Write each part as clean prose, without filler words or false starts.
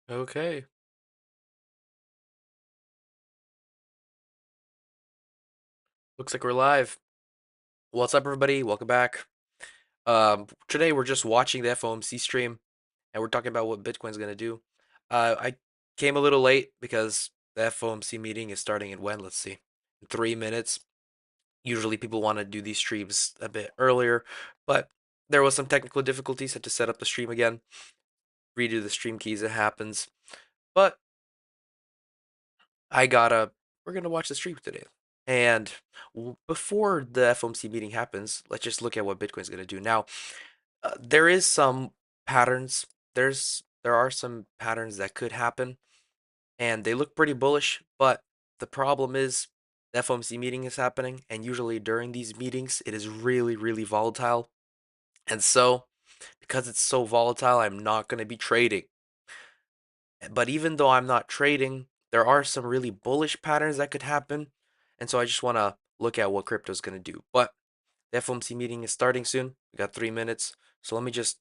Okay. Looks like we're live. What's up, everybody? Welcome back. Today we're just watching the FOMC stream, and we're talking about what Bitcoin's gonna do. I came a little late because the FOMC meeting is starting in when? Let's see, in 3 minutes. Usually people want to do these streams a bit earlier, but there was some technical difficulties. Had to set up the stream again, redo the stream keys. It happens, but I gotta. We're gonna watch the stream today. And before the FOMC meeting happens, let's just look at what Bitcoin's going to do. Now, there is some patterns. There are some patterns that could happen, and they look pretty bullish. But the problem is, the FOMC meeting is happening, and usually during these meetings, it is really, really volatile. And so, because it's so volatile, I'm not going to be trading. But even though I'm not trading, there are some really bullish patterns that could happen. And so I just want to look at what crypto is going to do. But the FOMC meeting is starting soon. We got 3 minutes. So let me just,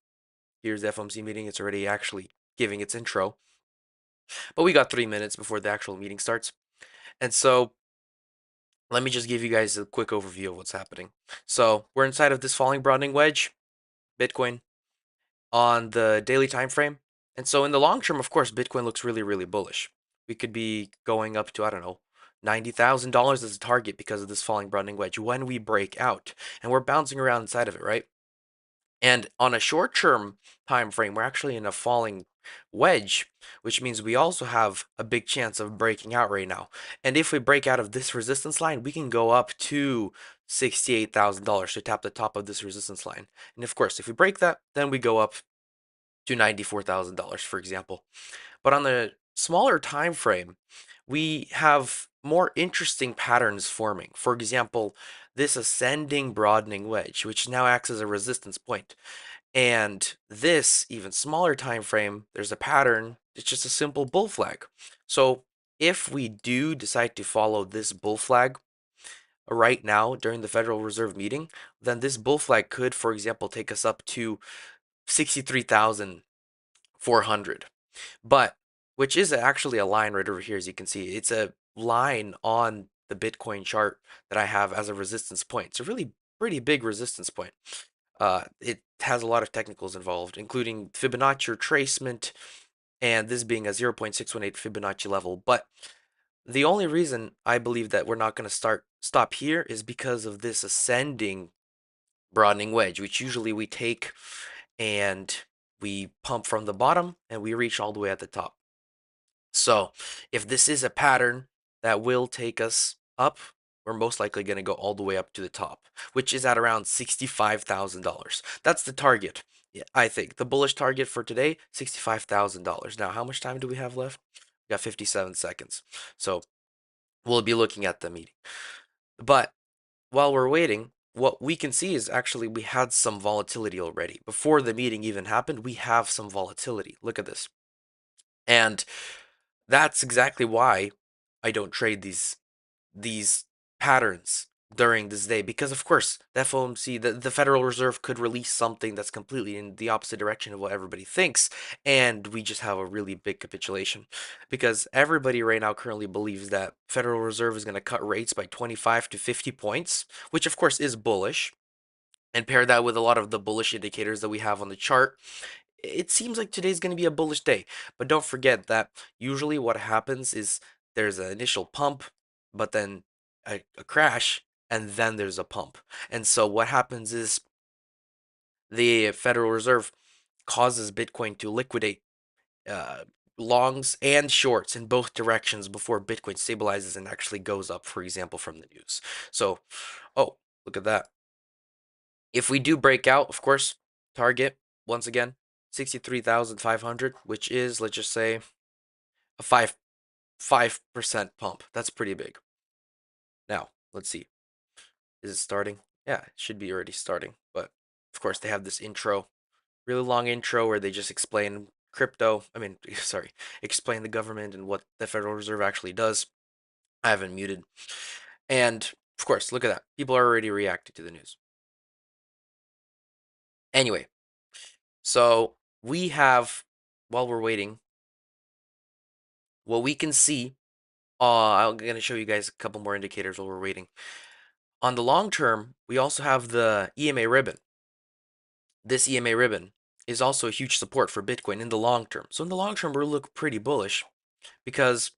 here's the FOMC meeting. It's already actually giving its intro. But we got 3 minutes before the actual meeting starts. And so let me just give you guys a quick overview of what's happening. So we're inside of this falling broadening wedge, Bitcoin, on the daily time frame. And so in the long term, of course, Bitcoin looks really, really bullish. We could be going up to, I don't know, $90,000 as a target because of this falling broadening wedge when we break out. And we're bouncing around inside of it, right? And on a short-term time frame, we're actually in a falling wedge, which means we also have a big chance of breaking out right now. And if we break out of this resistance line, we can go up to $68,000 to tap the top of this resistance line. And of course, if we break that, then we go up to $94,000, for example. But on the smaller time frame, we have more interesting patterns forming. For example, this ascending broadening wedge, which now acts as a resistance point. And this even smaller time frame, there's a pattern. It's just a simple bull flag. So if we do decide to follow this bull flag right now during the Federal Reserve meeting, then this bull flag could, for example, take us up to 63,400. But which is actually a line right over here, as you can see. It's a line on the Bitcoin chart that I have as a resistance point. It's a really pretty big resistance point. It has a lot of technicals involved, including Fibonacci retracement, and this being a 0.618 Fibonacci level. But the only reason I believe that we're not going to stop here is because of this ascending broadening wedge, which usually we take and we pump from the bottom and we reach all the way at the top. So if this is a pattern that will take us up, we're most likely going to go all the way up to the top, which is at around $65,000. That's the target. Yeah, I think the bullish target for today, $65,000. Now, how much time do we have left? We got 57 seconds. So we'll be looking at the meeting. But while we're waiting, what we can see is actually we had some volatility already. Before the meeting even happened, we have some volatility. Look at this. And that's exactly why I don't trade these patterns during this day, because of course the FOMC, the Federal Reserve, could release something that's completely in the opposite direction of what everybody thinks, and we just have a really big capitulation because everybody right now currently believes that Federal Reserve is going to cut rates by 25 to 50 points, which of course is bullish. And pair that with a lot of the bullish indicators that we have on the chart, it seems like today's going to be a bullish day. But don't forget that usually what happens is there's an initial pump, but then a crash, and then there's a pump. And so what happens is the Federal Reserve causes Bitcoin to liquidate uh, longs and shorts in both directions before Bitcoin stabilizes and actually goes up, for example, from the news. So, oh, look at that. If we do break out, of course, target once again 63,500, which is, let's just say, a 5% pump. That's pretty big. Now, let's see. Is it starting? Yeah, it should be already starting. But of course, they have this intro, really long intro where they just explain crypto. I mean, sorry, explain the government and what the Federal Reserve actually does. I haven't muted. And of course, look at that. People are already reacting to the news. Anyway, so we have, while we're waiting, what we can see, I'm going to show you guys a couple more indicators while we're waiting. On the long term, we also have the EMA ribbon. This EMA ribbon is also a huge support for Bitcoin in the long term. So in the long term, we look pretty bullish because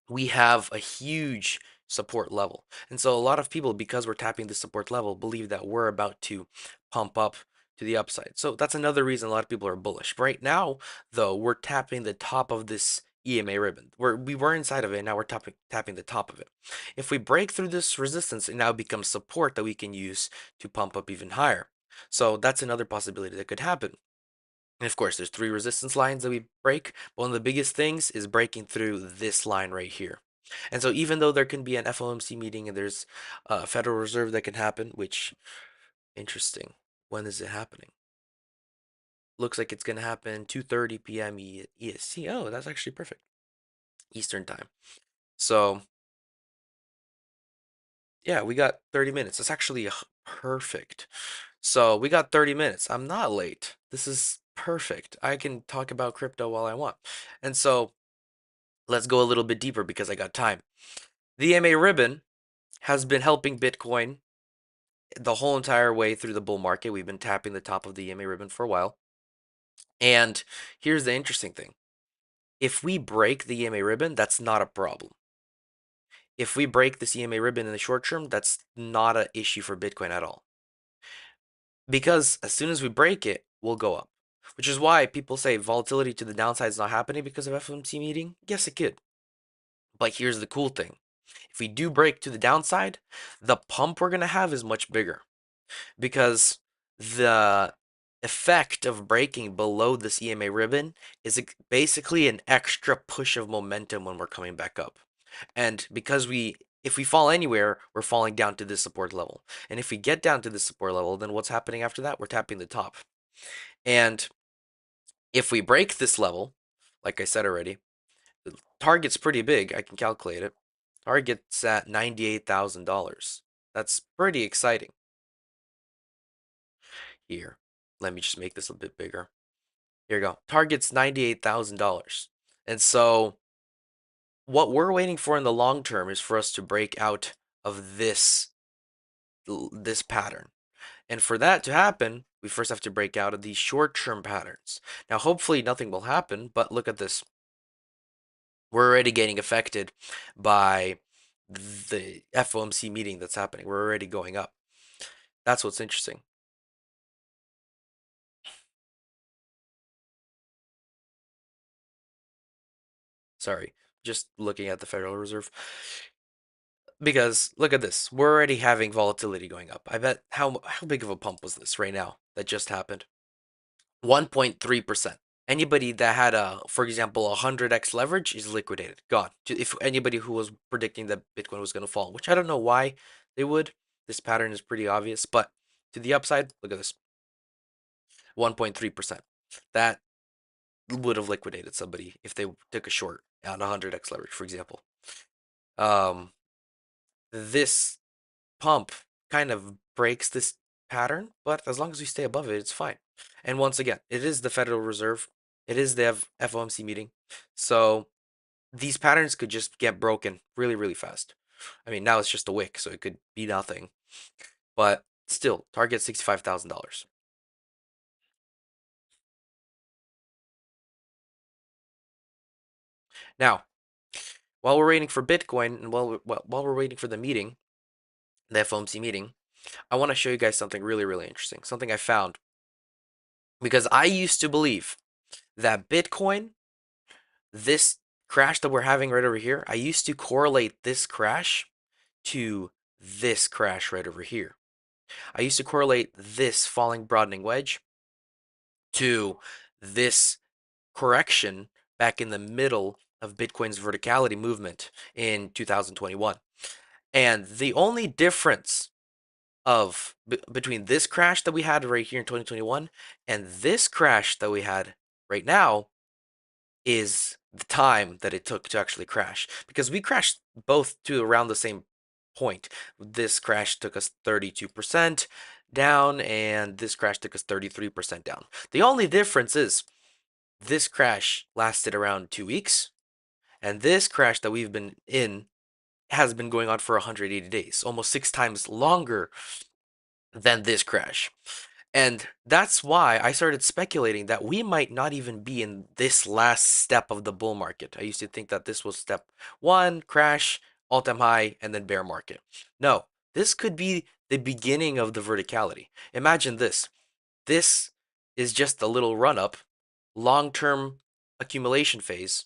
we have a huge support level. And so a lot of people, because we're tapping the support level, believe that we're about to pump up to the upside. So that's another reason a lot of people are bullish. Right now, though, we're tapping the top of this EMA ribbon. We were inside of it, now we're tapping the top of it. If we break through this resistance, it now becomes support that we can use to pump up even higher. So that's another possibility that could happen. And of course, there's three resistance lines that we break. One of the biggest things is breaking through this line right here. And so even though there can be an FOMC meeting and there's a Federal Reserve that can happen, which, interesting. When is it happening? Looks like it's going to happen 2:30 p.m. EST. Oh, that's actually perfect. Eastern time. So, yeah, we got 30 minutes. That's actually perfect. So, we got 30 minutes. I'm not late. This is perfect. I can talk about crypto while I want. And so, let's go a little bit deeper because I got time. The EMA ribbon has been helping Bitcoin the whole entire way through the bull market. We've been tapping the top of the EMA ribbon for a while. And here's the interesting thing. If we break the EMA ribbon, that's not a problem. If we break this EMA ribbon in the short term, that's not an issue for Bitcoin at all. Because as soon as we break it, we'll go up. Which is why people say volatility to the downside is not happening because of FOMC meeting. Yes, it could. But here's the cool thing. If we do break to the downside, the pump we're going to have is much bigger because the effect of breaking below this EMA ribbon is basically an extra push of momentum when we're coming back up. And because if we fall anywhere, we're falling down to this support level. And if we get down to this support level, then what's happening after that? We're tapping the top. And if we break this level, like I said already, the target's pretty big. I can calculate it. Target's at $98,000. That's pretty exciting. Here, let me just make this a bit bigger. Here you go. Target's $98,000. And so what we're waiting for in the long term is for us to break out of this pattern. And for that to happen, we first have to break out of these short-term patterns. Now, hopefully nothing will happen, but look at this. We're already getting affected by the FOMC meeting that's happening. We're already going up. That's what's interesting. Sorry, just looking at the Federal Reserve. Because look at this. We're already having volatility going up. I bet how big of a pump was this right now that just happened? 1.3%. Anybody that had for example, 100x leverage is liquidated, gone. If anybody who was predicting that Bitcoin was going to fall, which I don't know why they would. This pattern is pretty obvious, but to the upside, look at this. 1.3%. That would have liquidated somebody if they took a short on 100x leverage, for example. Um, this pump kind of breaks this pattern, but as long as we stay above it, it's fine. And once again, it is the Federal Reserve. It is the FOMC meeting. So these patterns could just get broken really, really fast. I mean, now it's just a wick, so it could be nothing. But still, target $65,000. Now, while we're waiting for Bitcoin and while we're waiting for the meeting, the FOMC meeting, I want to show you guys something really, really interesting. Something I found because I used to believe that Bitcoin, this crash that we're having right over here, I used to correlate this crash to this crash right over here. I used to correlate this falling broadening wedge to this correction back in the middle of Bitcoin's verticality movement in 2021. And the only difference between this crash that we had right here in 2021 and this crash that we had right now is the time that it took to actually crash, because we crashed both to around the same point. This crash took us 32% down and this crash took us 33% down. The only difference is this crash lasted around 2 weeks And this crash that we've been in has been going on for 180 days, almost 6 times longer than this crash. And that's why I started speculating that we might not even be in this last step of the bull market. I used to think that this was step one, crash, all-time high, and then bear market. No, this could be the beginning of the verticality. Imagine this. This is just a little run-up, long-term accumulation phase,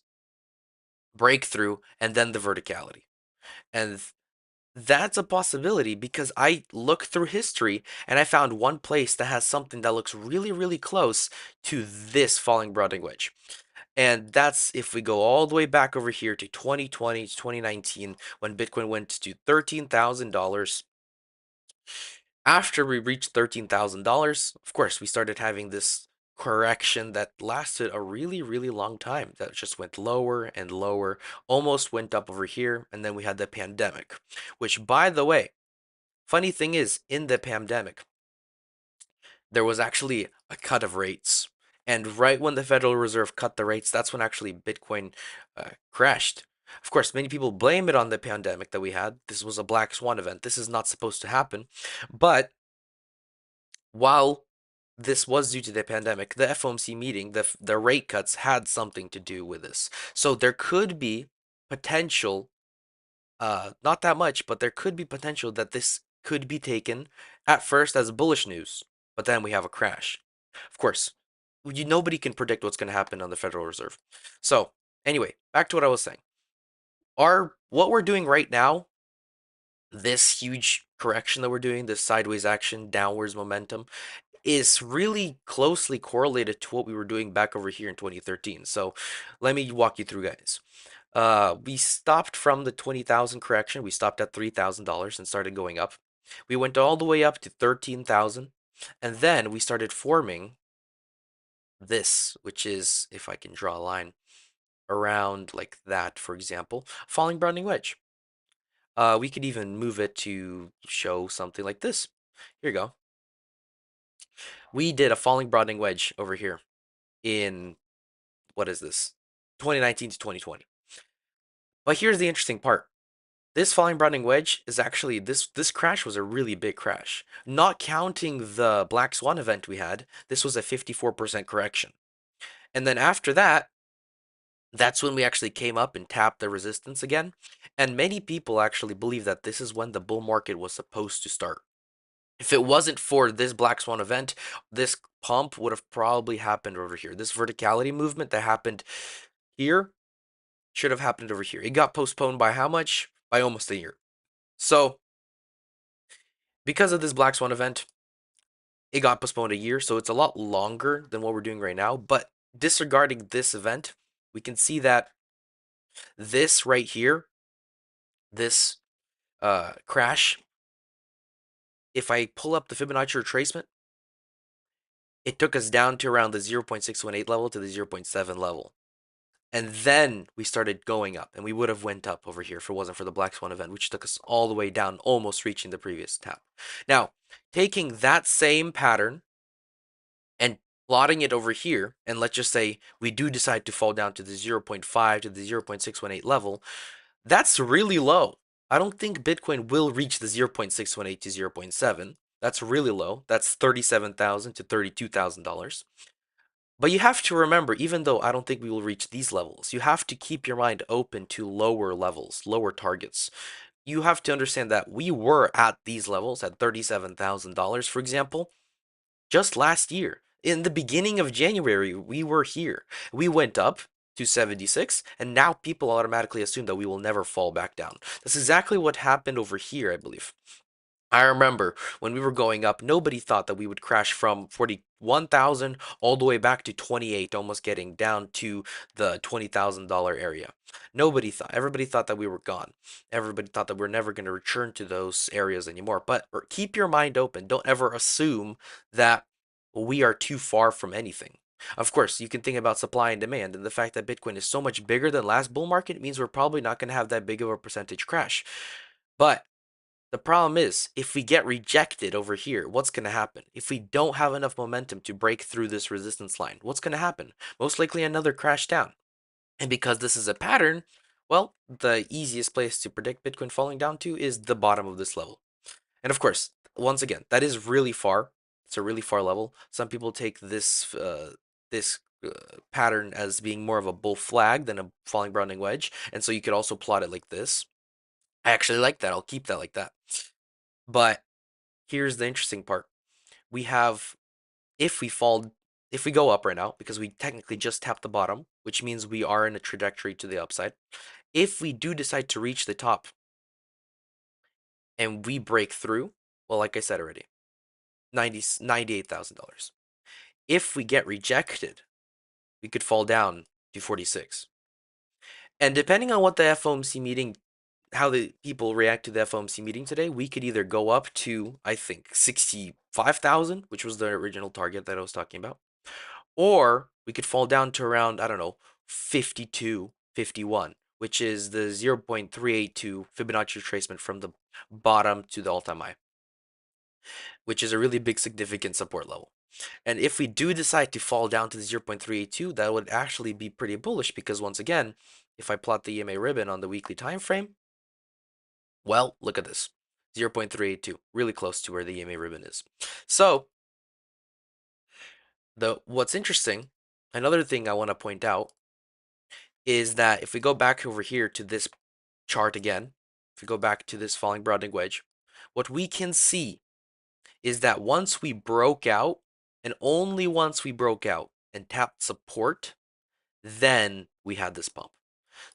breakthrough, and then the verticality. And that's a possibility because I looked through history and I found one place that has something that looks really, really close to this falling broadening wedge. And that's if we go all the way back over here to 2020 to 2019 when Bitcoin went to $13,000. After we reached $13,000, of course, we started having this correction that lasted a really, really long time. That just went lower and lower, almost went up over here, and then we had the pandemic, which, by the way, funny thing is, in the pandemic, there was actually a cut of rates. And right when the Federal Reserve cut the rates, that's when actually Bitcoin crashed. Of course, many people blame it on the pandemic that we had. This was a black swan event. This is not supposed to happen. But while this was due to the pandemic, the FOMC meeting, the rate cuts had something to do with this. So there could be potential, not that much, but there could be potential that this could be taken at first as bullish news, but then we have a crash. Of course, nobody can predict what's going to happen on the Federal Reserve. So anyway, back to what I was saying. What we're doing right now, this huge correction that we're doing, this sideways action, downwards momentum, is really closely correlated to what we were doing back over here in 2013. So let me walk you through, guys. We stopped from the 20,000 correction. We stopped at $3,000 and started going up. We went all the way up to 13,000, and then we started forming this, which is, if I can draw a line around like that, for example, falling broadening wedge. We could even move it to show something like this. Here you go. We did a falling broadening wedge over here in, what is this? 2019 to 2020. But here's the interesting part. This falling broadening wedge is actually, this crash was a really big crash. Not counting the black swan event we had, this was a 54% correction. And then after that, that's when we actually came up and tapped the resistance again. And many people actually believe that this is when the bull market was supposed to start. If it wasn't for this black swan event, this pump would have probably happened over here. This verticality movement that happened here should have happened over here. It got postponed by how much? By almost a year. So because of this black swan event, it got postponed a year. So it's a lot longer than what we're doing right now. But disregarding this event, we can see that this right here, this crash, if I pull up the Fibonacci retracement, it took us down to around the 0.618 level to the 0.7 level. And then we started going up, and we would have went up over here if it wasn't for the Black Swan event, which took us all the way down, almost reaching the previous tap. Now, taking that same pattern and plotting it over here, and let's just say we do decide to fall down to the 0.5 to the 0.618 level, that's really low. I don't think Bitcoin will reach the 0.618 to 0.7. That's really low. That's $37,000 to $32,000. But you have to remember, even though I don't think we will reach these levels, you have to keep your mind open to lower levels, lower targets. You have to understand that we were at these levels at $37,000, for example, just last year. In the beginning of January, we were here. We went up to 76, and now people automatically assume that we will never fall back down. That's exactly what happened over here, I believe. I remember when we were going up, nobody thought that we would crash from 41,000 all the way back to 28, almost getting down to the $20,000 area. Nobody thought, everybody thought that we were gone. Everybody thought that we're never going to return to those areas anymore. But keep your mind open. Don't ever assume that we are too far from anything. Of course, you can think about supply and demand, and the fact that Bitcoin is so much bigger than last bull market means we're probably not going to have that big of a percentage crash. But the problem is, if we get rejected over here, what's going to happen? If we don't have enough momentum to break through this resistance line, what's going to happen? Most likely another crash down. And because this is a pattern, Well, the easiest place to predict Bitcoin falling down to is the bottom of this level. And of course, once again, that is really far. It's a really far level. Some people take this pattern as being more of a bull flag than a falling Browning wedge, and so you could also plot it like this. I actually like that. I'll keep that like that. But here's the interesting part. We have if we fall if we go up right now because we technically just tapped the bottom, which means we are in a trajectory to the upside. If we do decide to reach the top and we break through, well, like I said already, $98,000. If we get rejected, we could fall down to 46. And depending on what the FOMC meeting, how the people react to the FOMC meeting today, we could either go up to, I think, 65,000, which was the original target that I was talking about, or we could fall down to around, I don't know, 52, 51, which is the 0.382 Fibonacci retracement from the bottom to the all-time high, which is a really big significant support level. And if we do decide to fall down to the 0.382, that would actually be pretty bullish because once again, if I plot the EMA ribbon on the weekly time frame, well, look at this. 0.382, really close to where the EMA ribbon is. So, the what's interesting, another thing I want to point out is that if we go back over here to this chart again, if we go back to this falling Browning wedge, what we can see is that once we broke out, and only once we broke out and tapped support, then we had this pump.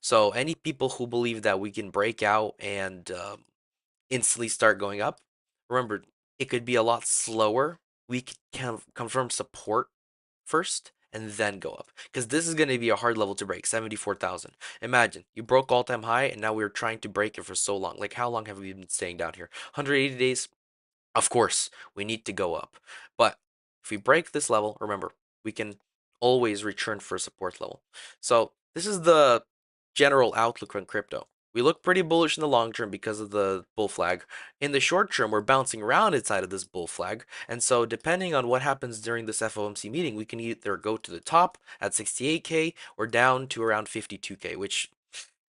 So any people who believe that we can break out and instantly start going up, remember, it could be a lot slower. We can confirm support first and then go up because this is going to be a hard level to break, 74,000. Imagine you broke all-time high and now we're trying to break it for so long. Like how long have we been staying down here? 180 days. Of course, we need to go up. But if we break this level, remember, we can always return for a support level. So this is the general outlook on crypto. We look pretty bullish in the long term because of the bull flag. In the short term, we're bouncing around inside of this bull flag. And so depending on what happens during this FOMC meeting, we can either go to the top at 68K or down to around 52K, which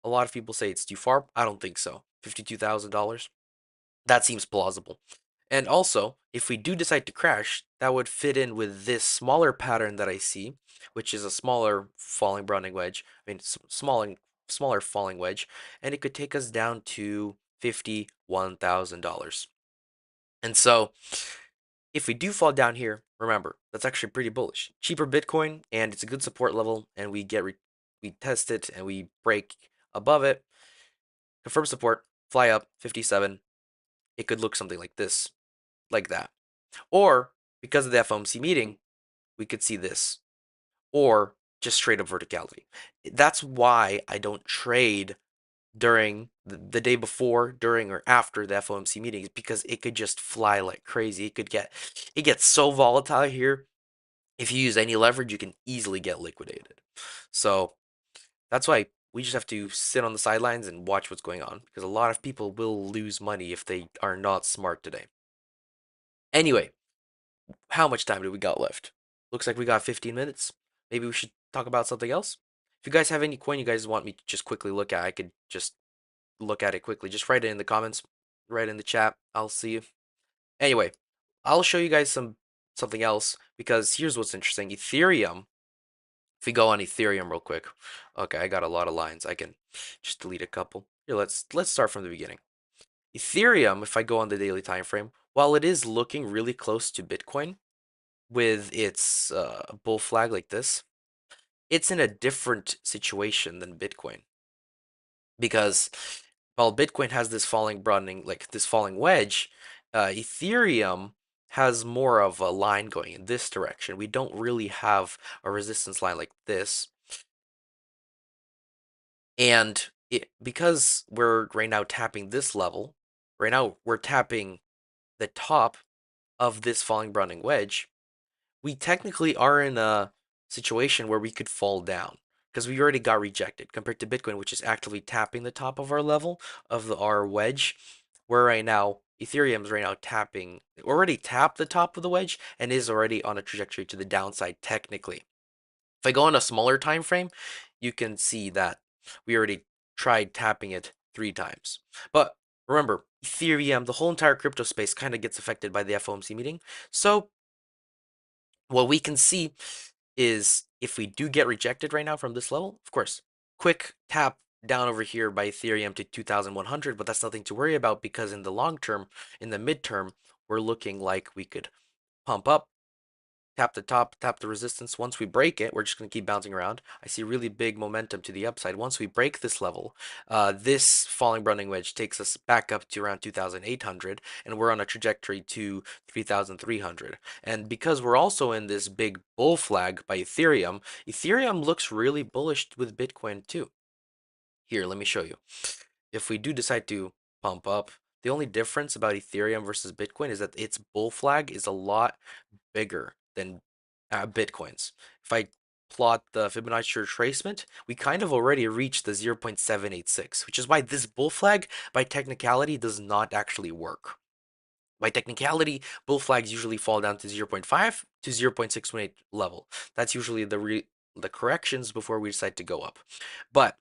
a lot of people say it's too far. I don't think so. $52,000. That seems plausible. And also, if we do decide to crash, that would fit in with this smaller pattern that I see, which is a smaller falling Browning wedge. I mean, smaller falling wedge, and it could take us down to $51,000. And so, if we do fall down here, remember that's actually pretty bullish. Cheaper Bitcoin, and it's a good support level, and we test it and we break above it, confirm support, fly up 57. It could look something like this, like that. Or because of the FOMC meeting, we could see this, or just straight up verticality. That's why I don't trade during the day before, during, or after the FOMC meetings because it could just fly like crazy. It gets so volatile here. If you use any leverage, you can easily get liquidated. So that's why we just have to sit on the sidelines and watch what's going on because a lot of people will lose money if they are not smart today. Anyway, how much time do we got left? Looks like we got 15 minutes. Maybe we should talk about something else. If you guys have any coin you guys want me to just quickly look at, I could just look at it quickly. Just write it in the comments, write it in the chat. I'll see you. Anyway, I'll show you guys something else because here's what's interesting. Ethereum. If we go on Ethereum real quick. Okay, I got a lot of lines. I can just delete a couple. Here, let's start from the beginning. Ethereum, if I go on the daily time frame, while it is looking really close to Bitcoin, with its bull flag like this, it's in a different situation than Bitcoin because while Bitcoin has this falling broadening, like this falling wedge, Ethereum has more of a line going in this direction. We don't really have a resistance line like this, and because we're right now tapping this level, right now we're tapping the top of this falling broadening wedge. We technically are in a situation where we could fall down because we already got rejected compared to Bitcoin, which is actively tapping the top of our level of our wedge. Where right now, Ethereum's right now already tapped the top of the wedge and is already on a trajectory to the downside technically. If I go on a smaller time frame, you can see that we already tried tapping it 3 times. But remember, Ethereum, the whole entire crypto space kind of gets affected by the FOMC meeting. So what we can see is if we do get rejected right now from this level, of course, quick tap down over here by Ethereum to 2100, but that's nothing to worry about because in the long term, in the midterm, we're looking like we could pump up, tap the top, tap the resistance. Once we break it, we're just going to keep bouncing around. I see really big momentum to the upside. Once we break this level, this falling Browning wedge takes us back up to around 2,800, and we're on a trajectory to 3,300. And because we're also in this big bull flag by Ethereum, Ethereum looks really bullish with Bitcoin too. Here, let me show you. If we do decide to pump up, the only difference about Ethereum versus Bitcoin is that its bull flag is a lot bigger than Bitcoin's. If I plot the Fibonacci retracement, we kind of already reached the 0.786, which is why this bull flag, by technicality, does not actually work. By technicality, bull flags usually fall down to 0.5 to 0.618 level. That's usually the corrections before we decide to go up. But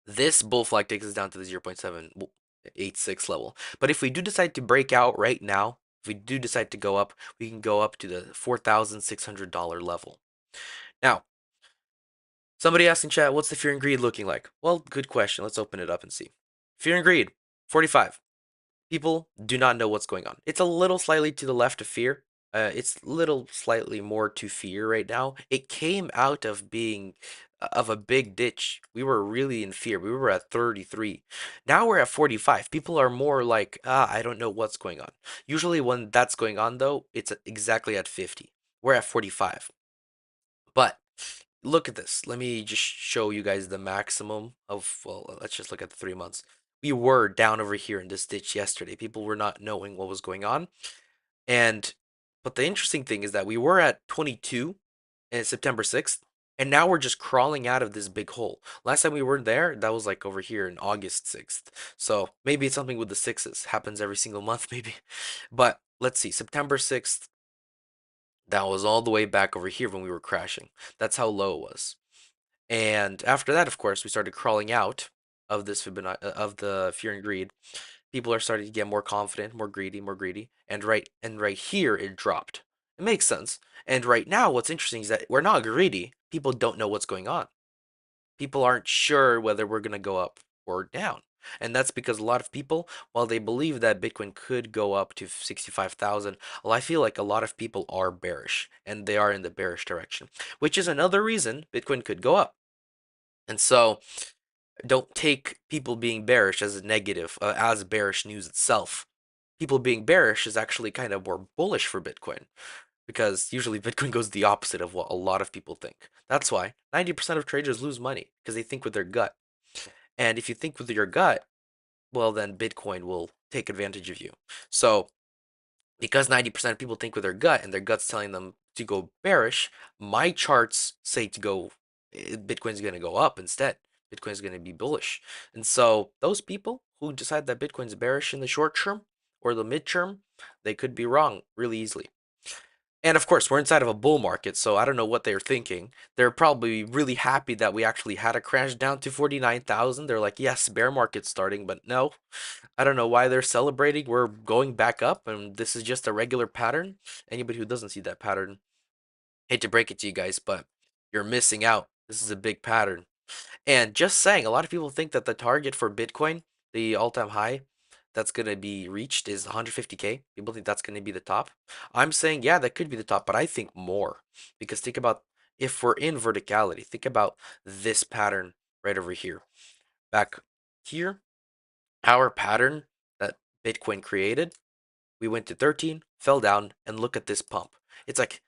this bull flag takes us down to the 0.786 level. But if we do decide to break out right now, if we do decide to go up, we can go up to the $4,600 level. Now, somebody asked in chat, what's the fear and greed looking like? Well, good question. Let's open it up and see. Fear and greed, 45. People do not know what's going on. It's a little slightly to the left of fear. It's little slightly more to fear right now. It came out of being of a big ditch. We were really in fear. We were at 33. Now we're at 45. People are more like, I don't know what's going on. Usually when that's going on though, it's exactly at 50. We're at 45. But look at this. Let me just show you guys the maximum of, well, let's just look at the 3 months. We were down over here in this ditch yesterday. People were not knowing what was going on. And, but the interesting thing is that we were at 22 and September 6th, and now we're just crawling out of this big hole. Last time we were there, that was like over here in August 6th. So maybe it's something with the sixes. Happens every single month, maybe. But let's see, September 6th, that was all the way back over here when we were crashing. That's how low it was. And after that, of course, we started crawling out of this of the fear and greed. People are starting to get more confident, more greedy, and right here it dropped. It makes sense. And right now, what's interesting is that we're not greedy. People don't know what's going on. People aren't sure whether we're gonna go up or down. And that's because a lot of people, while they believe that Bitcoin could go up to 65,000, well, I feel like a lot of people are bearish, and they are in the bearish direction, which is another reason Bitcoin could go up. And so don't take people being bearish as a negative, as bearish news itself. People being bearish is actually kind of more bullish for Bitcoin because usually Bitcoin goes the opposite of what a lot of people think. That's why 90% of traders lose money because they think with their gut. And if you think with your gut, well, then Bitcoin will take advantage of you. So because 90% of people think with their gut and their gut's telling them to go bearish, my charts say to go, Bitcoin's going to go up instead. Bitcoin's going to be bullish. And so those people who decide that Bitcoin's bearish in the short term or the mid term, they could be wrong really easily. And of course, we're inside of a bull market, so I don't know what they're thinking. They're probably really happy that we actually had a crash down to 49,000. They're like, yes, bear market's starting, but no, I don't know why they're celebrating. We're going back up, and this is just a regular pattern. Anybody who doesn't see that pattern, hate to break it to you guys, but you're missing out. This is a big pattern. And just saying, a lot of people think that the target for Bitcoin, the all-time high that's going to be reached is 150K. People think that's going to be the top. I'm saying, yeah, that could be the top, but I think more. Because think about if we're in verticality, think about this pattern right over here. Back here, our pattern that Bitcoin created, we went to 13, fell down, and look at this pump. It's like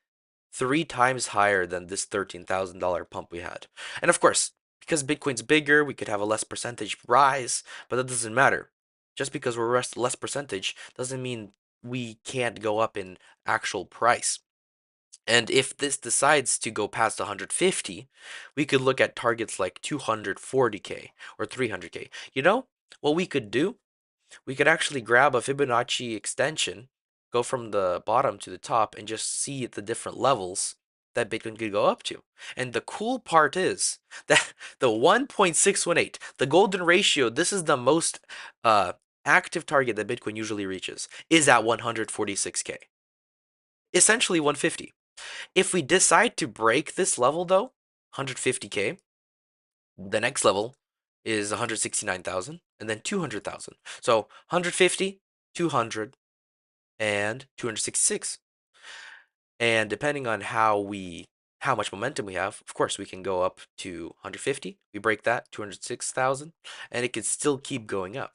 3 times higher than this $13,000 pump we had. And of course, because Bitcoin's bigger, we could have a less percentage rise, but that doesn't matter. Just because we're less percentage doesn't mean we can't go up in actual price. And if this decides to go past 150, we could look at targets like 240K or 300K. You know what we could do? We could actually grab a Fibonacci extension, go from the bottom to the top, and just see the different levels that Bitcoin could go up to. And the cool part is that the 1.618, the golden ratio, this is the most uh, active target that Bitcoin usually reaches, is at 146K. Essentially 150. If we decide to break this level though, 150K, the next level is 169,000 and then 200,000. So 150, 200, and 266. And depending on how much momentum we have, of course, we can go up to 150. We break that, 206,000, and it could still keep going up.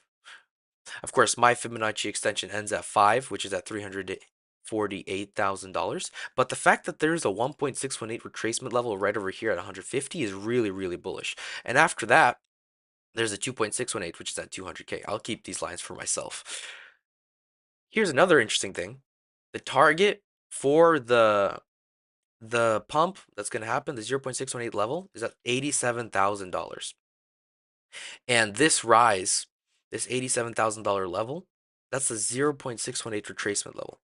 Of course, my Fibonacci extension ends at 5, which is at $348,000. But the fact that there's a 1.618 retracement level right over here at 150 is really, really bullish. And after that, there's a 2.618, which is at 200K. I'll keep these lines for myself. Here's another interesting thing. The target for the pump that's going to happen, the 0.618 level, is at $87,000. And this rise, this $87,000 level, that's the 0.618 retracement level.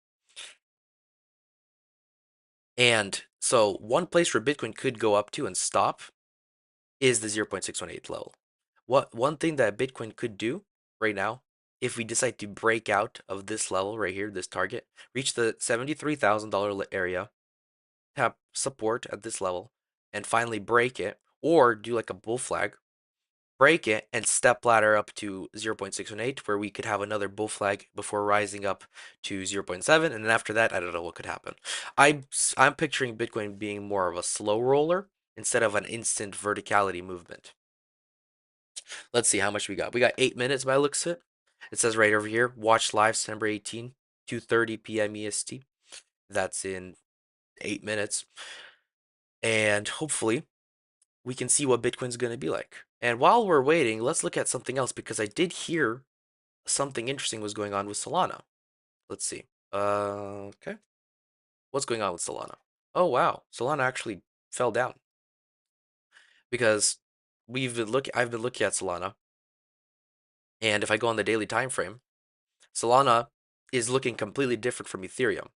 And so one place where Bitcoin could go up to and stop is the 0.618 level. One thing that Bitcoin could do right now, if we decide to break out of this level right here, this target, reach the $73,000 area, tap support at this level, and finally break it, or do like a bull flag, break it, and step ladder up to 0.618, where we could have another bull flag before rising up to 0.7, and then after that, I don't know what could happen. I'm picturing Bitcoin being more of a slow roller instead of an instant verticality movement. Let's see how much we got. We got 8 minutes by the looks of it. It says right over here, watch live September 18, 2:30 p.m. EST. That's in 8 minutes. And hopefully we can see what Bitcoin's going to be like. And while we're waiting, let's look at something else because I did hear something interesting was going on with Solana. Let's see. Okay. What's going on with Solana? Oh wow, Solana actually fell down because I've been looking at Solana, and if I go on the daily time frame, Solana is looking completely different from Ethereum.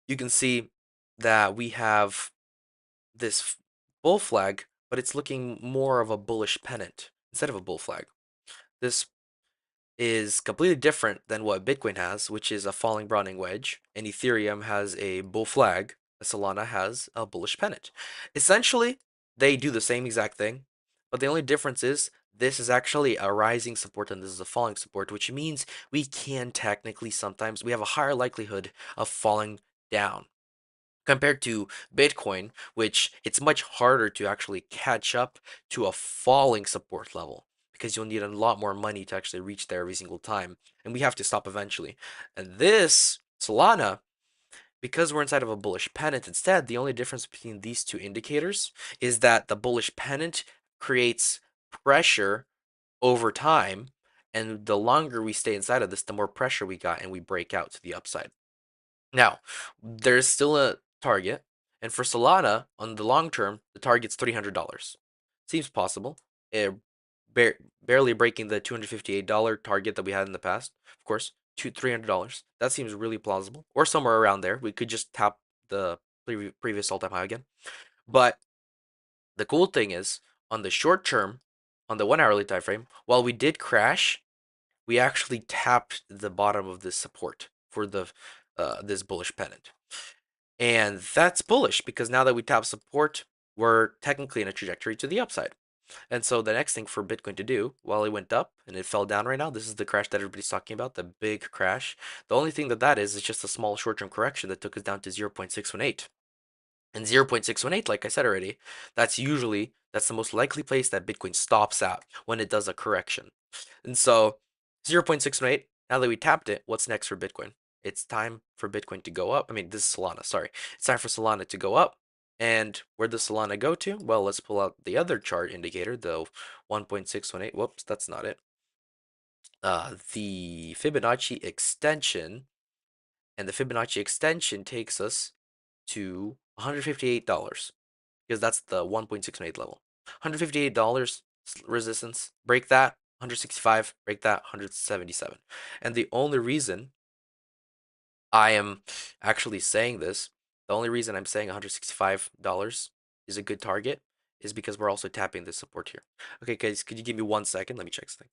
You can see that we have this bull flag, but it's looking more of a bullish pennant instead of a bull flag. This is completely different than what Bitcoin has, which is a falling Browning wedge, and Ethereum has a bull flag. Solana has a bullish pennant. Essentially, they do the same exact thing, but the only difference is this is actually a rising support and this is a falling support, which means we can technically sometimes we have a higher likelihood of falling down compared to Bitcoin, which it's much harder to actually catch up to a falling support level because you'll need a lot more money to actually reach there every single time, and we have to stop eventually. And this Solana, because we're inside of a bullish pennant instead, the only difference between these two indicators is that the bullish pennant creates pressure over time, and the longer we stay inside of this, the more pressure we got and we break out to the upside. Now, there's still a target, and for Solana, on the long term, the target's $300. Seems possible. It barely breaking the $258 target that we had in the past. Of course, $300. That seems really plausible, or somewhere around there. We could just tap the previous all-time high again. But the cool thing is, on the short term, on the 1 hourly time frame, while we did crash, we actually tapped the bottom of this support for the this bullish pennant. And that's bullish because now that we tap support, we're technically in a trajectory to the upside. And so the next thing for Bitcoin to do, while it went up and it fell down right now, this is the crash that everybody's talking about, the big crash. The only thing that is just a small short-term correction that took us down to 0.618. And 0.618, like I said already, that's the most likely place that Bitcoin stops at when it does a correction. And so 0.618, now that we tapped it, what's next for Bitcoin? It's time for Bitcoin to go up. I mean, this is Solana, sorry. It's time for Solana to go up. And where does Solana go to? Well, let's pull out the other chart indicator, the 1.618. Whoops, that's not it. The Fibonacci extension. And the Fibonacci extension takes us to $158 because that's the 1.618 level. $158 resistance, break that. 165, break that. 177. And the only reason I am actually saying this The only reason I'm saying $165 is a good target is because we're also tapping this support here. Okay, guys, could you give me 1 second? Let me check something.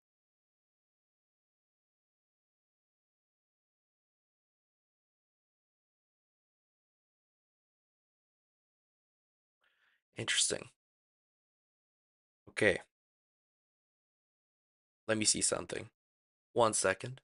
Interesting. Okay, let me see something. 1 second.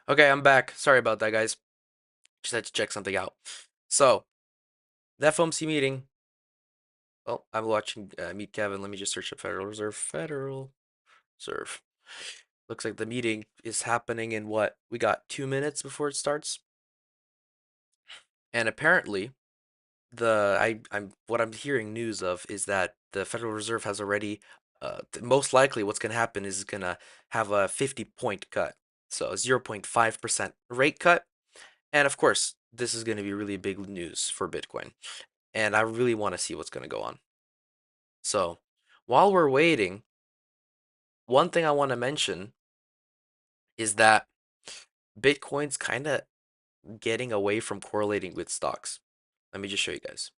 Okay, I'm back. Sorry about that, guys. Just had to check something out. So, that Fomc meeting. Well, I'm watching Meet Kevin. Let me just search up Federal Reserve. Federal Reserve. Looks like the meeting is happening in what? We got 2 minutes before it starts. And apparently, I'm what I'm hearing news of is that the Federal Reserve has already most likely what's going to happen is going to have a 50-point cut. So, 0.5% rate cut. And of course, this is going to be really big news for Bitcoin. And I really want to see what's going to go on. So, while we're waiting, one thing I want to mention is that Bitcoin's kind of getting away from correlating with stocks. Let me just show you guys.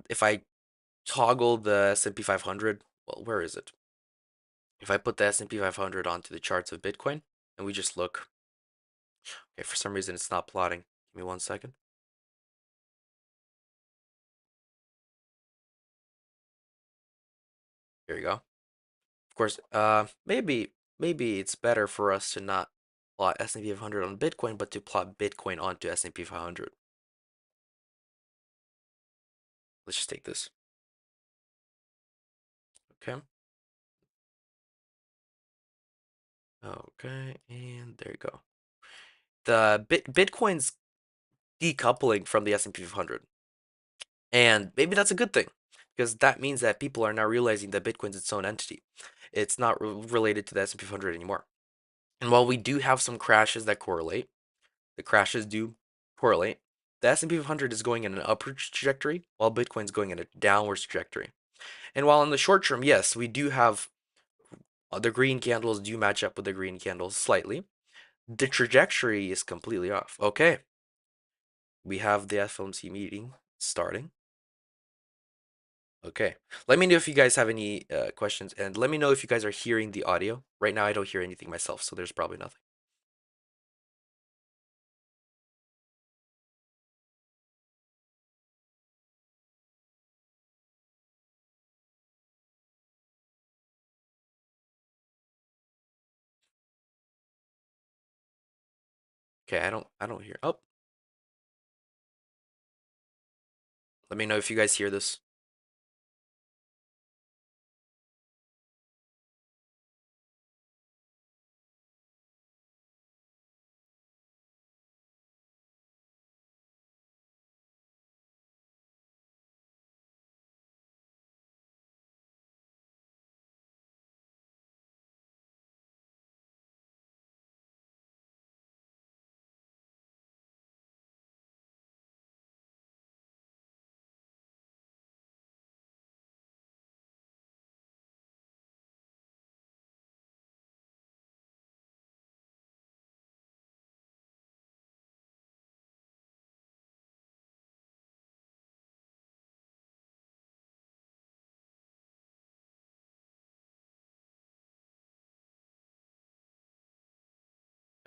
If I toggle the S&P 500, well, where is it? If I put the S&P 500 onto the charts of Bitcoin and we just look, okay, for some reason it's not plotting. Give me 1 second. Here you go. Of course, maybe it's better for us to not plot S&P 500 on Bitcoin, but to plot Bitcoin onto S&P 500. Let's just take this. Okay. Okay, and there you go. The Bitcoin's decoupling from the S&P 500. And maybe that's a good thing because that means that people are now realizing that Bitcoin's its own entity. It's not related to the S&P 500 anymore. And while we do have some crashes that correlate, the crashes do correlate. The S&P 500 is going in an upward trajectory while Bitcoin's going in a downward trajectory. And while in the short term, yes, we do have the green candles do match up with the green candles slightly. The trajectory is completely off. Okay, we have the FOMC meeting starting. Okay, let me know if you guys have any questions, and let me know if you guys are hearing the audio. Right now, I don't hear anything myself, so there's probably nothing. Okay, I don't hear. Oh, let me know if you guys hear this.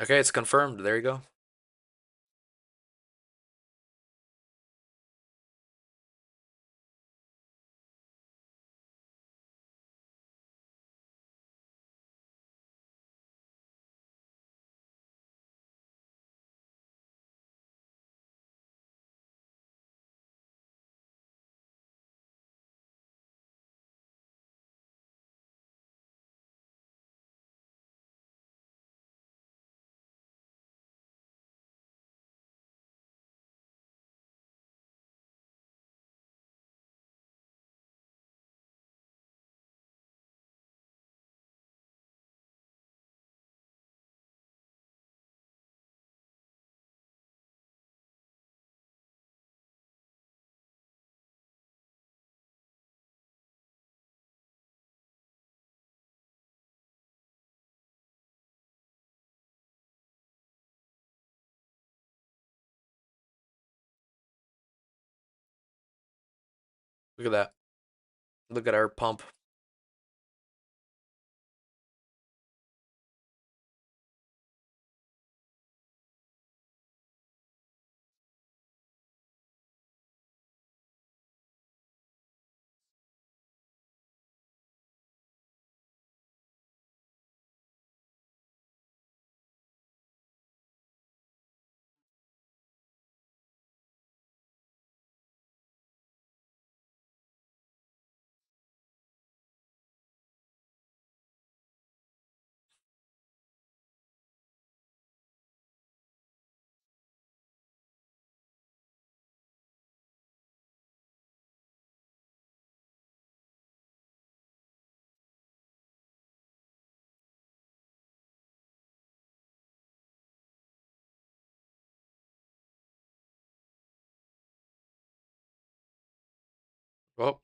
Okay, it's confirmed. There you go. Look at that. Look at our pump. Well,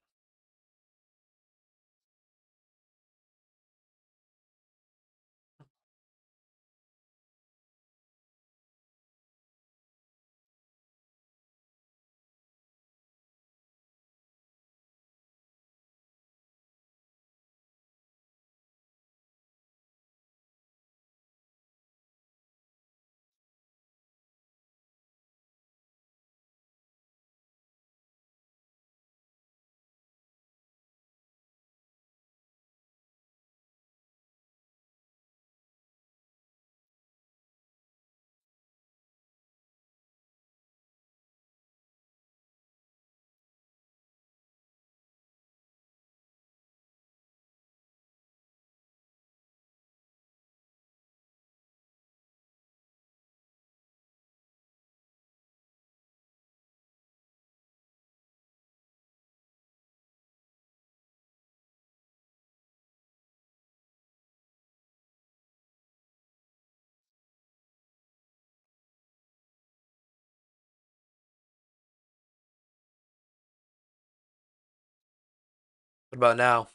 what about now?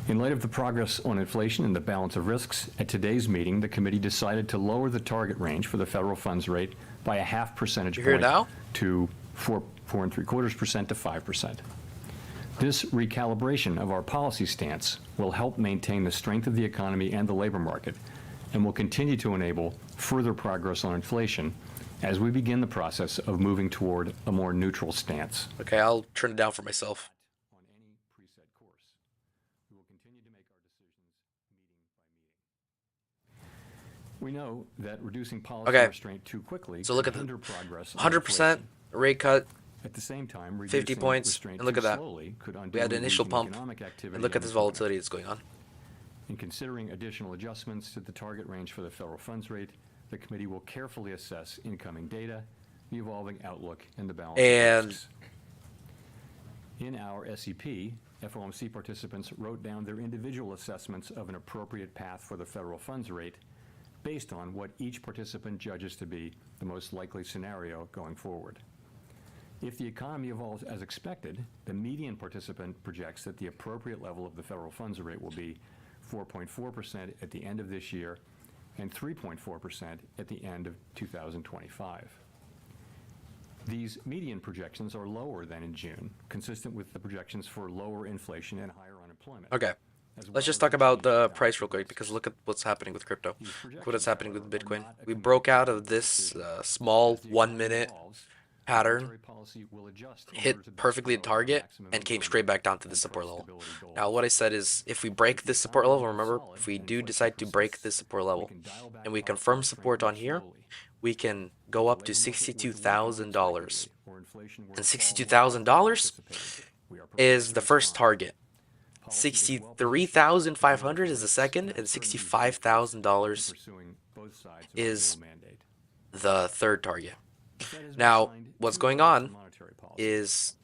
In light of the progress on inflation and the balance of risks, at today's meeting, the committee decided to lower the target range for the federal funds rate by a half percentage You hear it point now? to 4.75% to 5%. This recalibration of our policy stance will help maintain the strength of the economy and the labor market, and will continue to enable further progress on inflation as we begin the process of moving toward a more neutral stance. Okay, I'll turn it down for myself. On any preset course, we will continue to make our decisions meeting by meeting. We know that reducing policy Okay, restraint too quickly so could look at the hinder progress on 100% inflation. rate cut At the same time, 50 reducing points, restraint and look too at that. slowly could We had unduly an initial weaken pump, economic and activity look at and this employment. volatility that's going on. In considering additional adjustments to the target range for the federal funds rate, the committee will carefully assess incoming data, the evolving outlook, and the balance of And risks. In our SEP, FOMC participants wrote down their individual assessments of an appropriate path for the federal funds rate based on what each participant judges to be the most likely scenario going forward. If the economy evolves as expected, the median participant projects that the appropriate level of the federal funds rate will be 4.4% at the end of this year and 3.4% at the end of 2025. These median projections are lower than in June, consistent with the projections for lower inflation and higher unemployment. okay, As well let's just as talk the about change the in price real balance of quick, risks. because look at what's happening with crypto. These Look what is projections, happening with however, are Bitcoin. not a We commitment broke to out a of future this decision. small As the 1 economy minute evolves, pattern, monetary policy will adjust in hit order to best perfectly at promote our target, maximum and came employment straight back down to the and support price level. stability Now, goals. what I said is, if we If break the this support economy level, holds remember, solid if we and do inflation decide to break persists, this support we level, can dial back and we our confirm price range support more on here, slowly. we can If go the up to labor market were to weaken $62,000. unexpectedly or inflation were And to fall more quickly than $62,000 anticipated, we are prepared is to the first respond. target. Policy is well positioned to deal with 63,500 the is the risks and second, and uncertainties that we face in $65,000 pursuing both sides of our dual is mandate. the third target. The Fed has been Now, assigned what's two going goals for on monetary policy: is,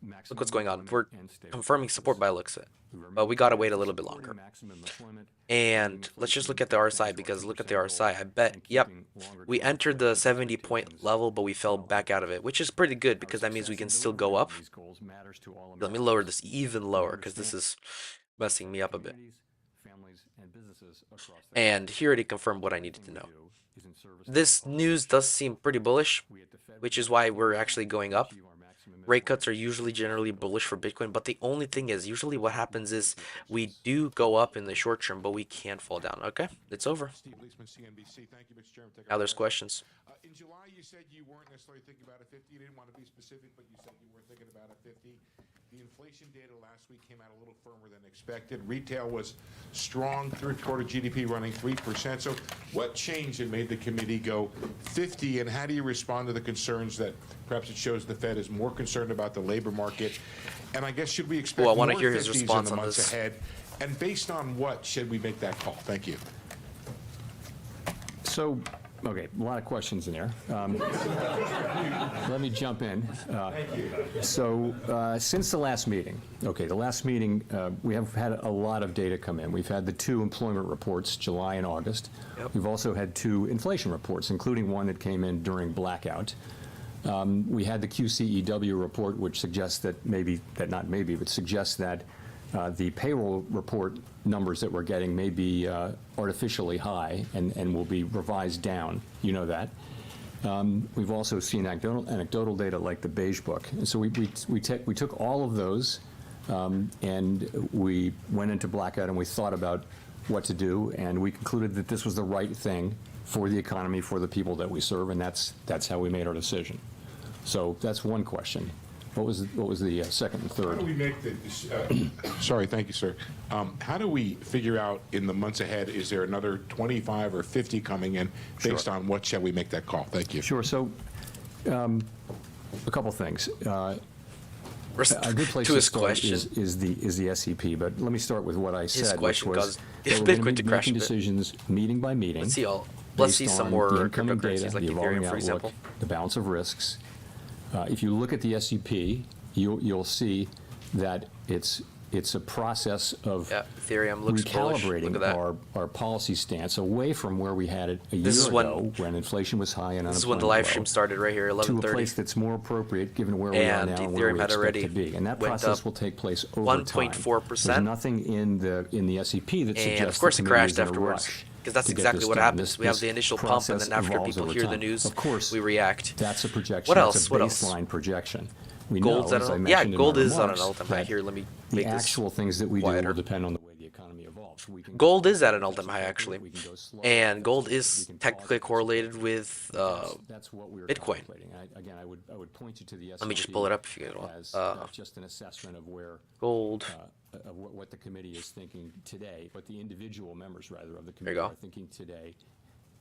look what's maximum going on. employment We're and stable confirming support prices. by the looks of it, We but remain we gotta committed wait a to little bit supporting longer. maximum employment, holding And let's just inflation look at the within RSI, our because look at the 2% goal, RSI. I bet, and yep, keeping we longer-term entered the inflation 70-point expectations level, but we fell well back held. out of it, which is pretty good, Our because that means we success can in still go delivering up. on these goals matters to all Let me lower Americans. this even We lower, because this understand is messing me up a bit. communities, families, and businesses across the And country. he already confirmed what I needed to Everything we know. do is in service to This our news mission. does seem pretty bullish, We at the Fed which will is do why everything we're we actually can going to up. achieve our maximum Rate employment cuts are usually and price generally stability bullish for goals. Bitcoin, but the only thing is, usually what happens is Take your we questions. do go up in the short term, but we can't fall down. Okay, it's over. Steve Leisman, CNBC. Thank you, Mr. Chairman. Take Now our there's questions. questions. In July, you said you weren't necessarily thinking about a 50. You didn't want to be specific, but you said you were thinking about a 50. The inflation data last week came out a little firmer than expected. Retail was strong, third quarter GDP running 3%. So what changed and made the committee go 50, and how do you respond to the concerns that perhaps it shows the Fed is more concerned about the labor market? And I guess, should we expect I more want to hear his 50s in response the on months this. ahead? And based on what should we make that call? Thank you. So, okay, a lot of questions in there. Let me jump in. Since the last meeting, we have had a lot of data come in. We've had the two employment reports, July and August. Yep. We've also had two inflation reports, including one that came in during blackout. We had the QCEW report, which suggests that suggests that the payroll report numbers that we're getting may be artificially high and will be revised down. You know that. We've also seen anecdotal data like the Beige Book. And so we took all of those and we went into blackout and we thought about what to do, and we concluded that this was the right thing for the economy, for the people that we serve, and that's how we made our decision. So that's one question. What was the second and How third? do we make the, sorry, thank you, sir. How do we figure out in the months ahead, is there another 25 or 50 coming in? Based on what shall we make that call? Thank you. Sure. So a couple things. A good place To to his start question. is the SEP, but let me start with what I said, which question was caused that we're going Bitcoin to to be crash a making bit. decisions meeting by meeting. Let's see based some on more the incoming data, cryptocurrencies like the evolving Ethereum, for outlook, example. the balance of risks. If you look at the SEP, you'll see that it's a process of Yeah, Ethereum looks bullish. Look recalibrating at that. our policy stance away from where we had it a year This is when- ago when inflation was high and This is unemployment when the live low, stream started right here, to a 11:30. place that's more appropriate given where we are And now and where Ethereum we had expect already to be. And that went process up will take place over time. 1.4%. There's nothing in the SEP that suggests And of course the it committee crashed is in a afterwards, rush because that's to get exactly this what done. happens. We have the This initial pump, and process then after evolves people over hear the time. news, Of course, we react. that's a projection. What That's else? a What else? baseline projection. We Gold's know, at as I an, mentioned in gold my is on an remarks, all-time high. that Here, let me the make this actual things that we do will quieter. depend on the way the economy evolves. We can Gold go is at an quicker if all-time that's high, appropriate. actually. We can go slower if And that's gold appropriate. is We can pause technically if that's correlated appropriate. with That's what we were Bitcoin. contemplating. Again, I would point you to the SEP. Let me just pull it up if you want. As just an assessment of where Gold. of what the committee is thinking today, what the individual members rather of the There committee you go. are thinking today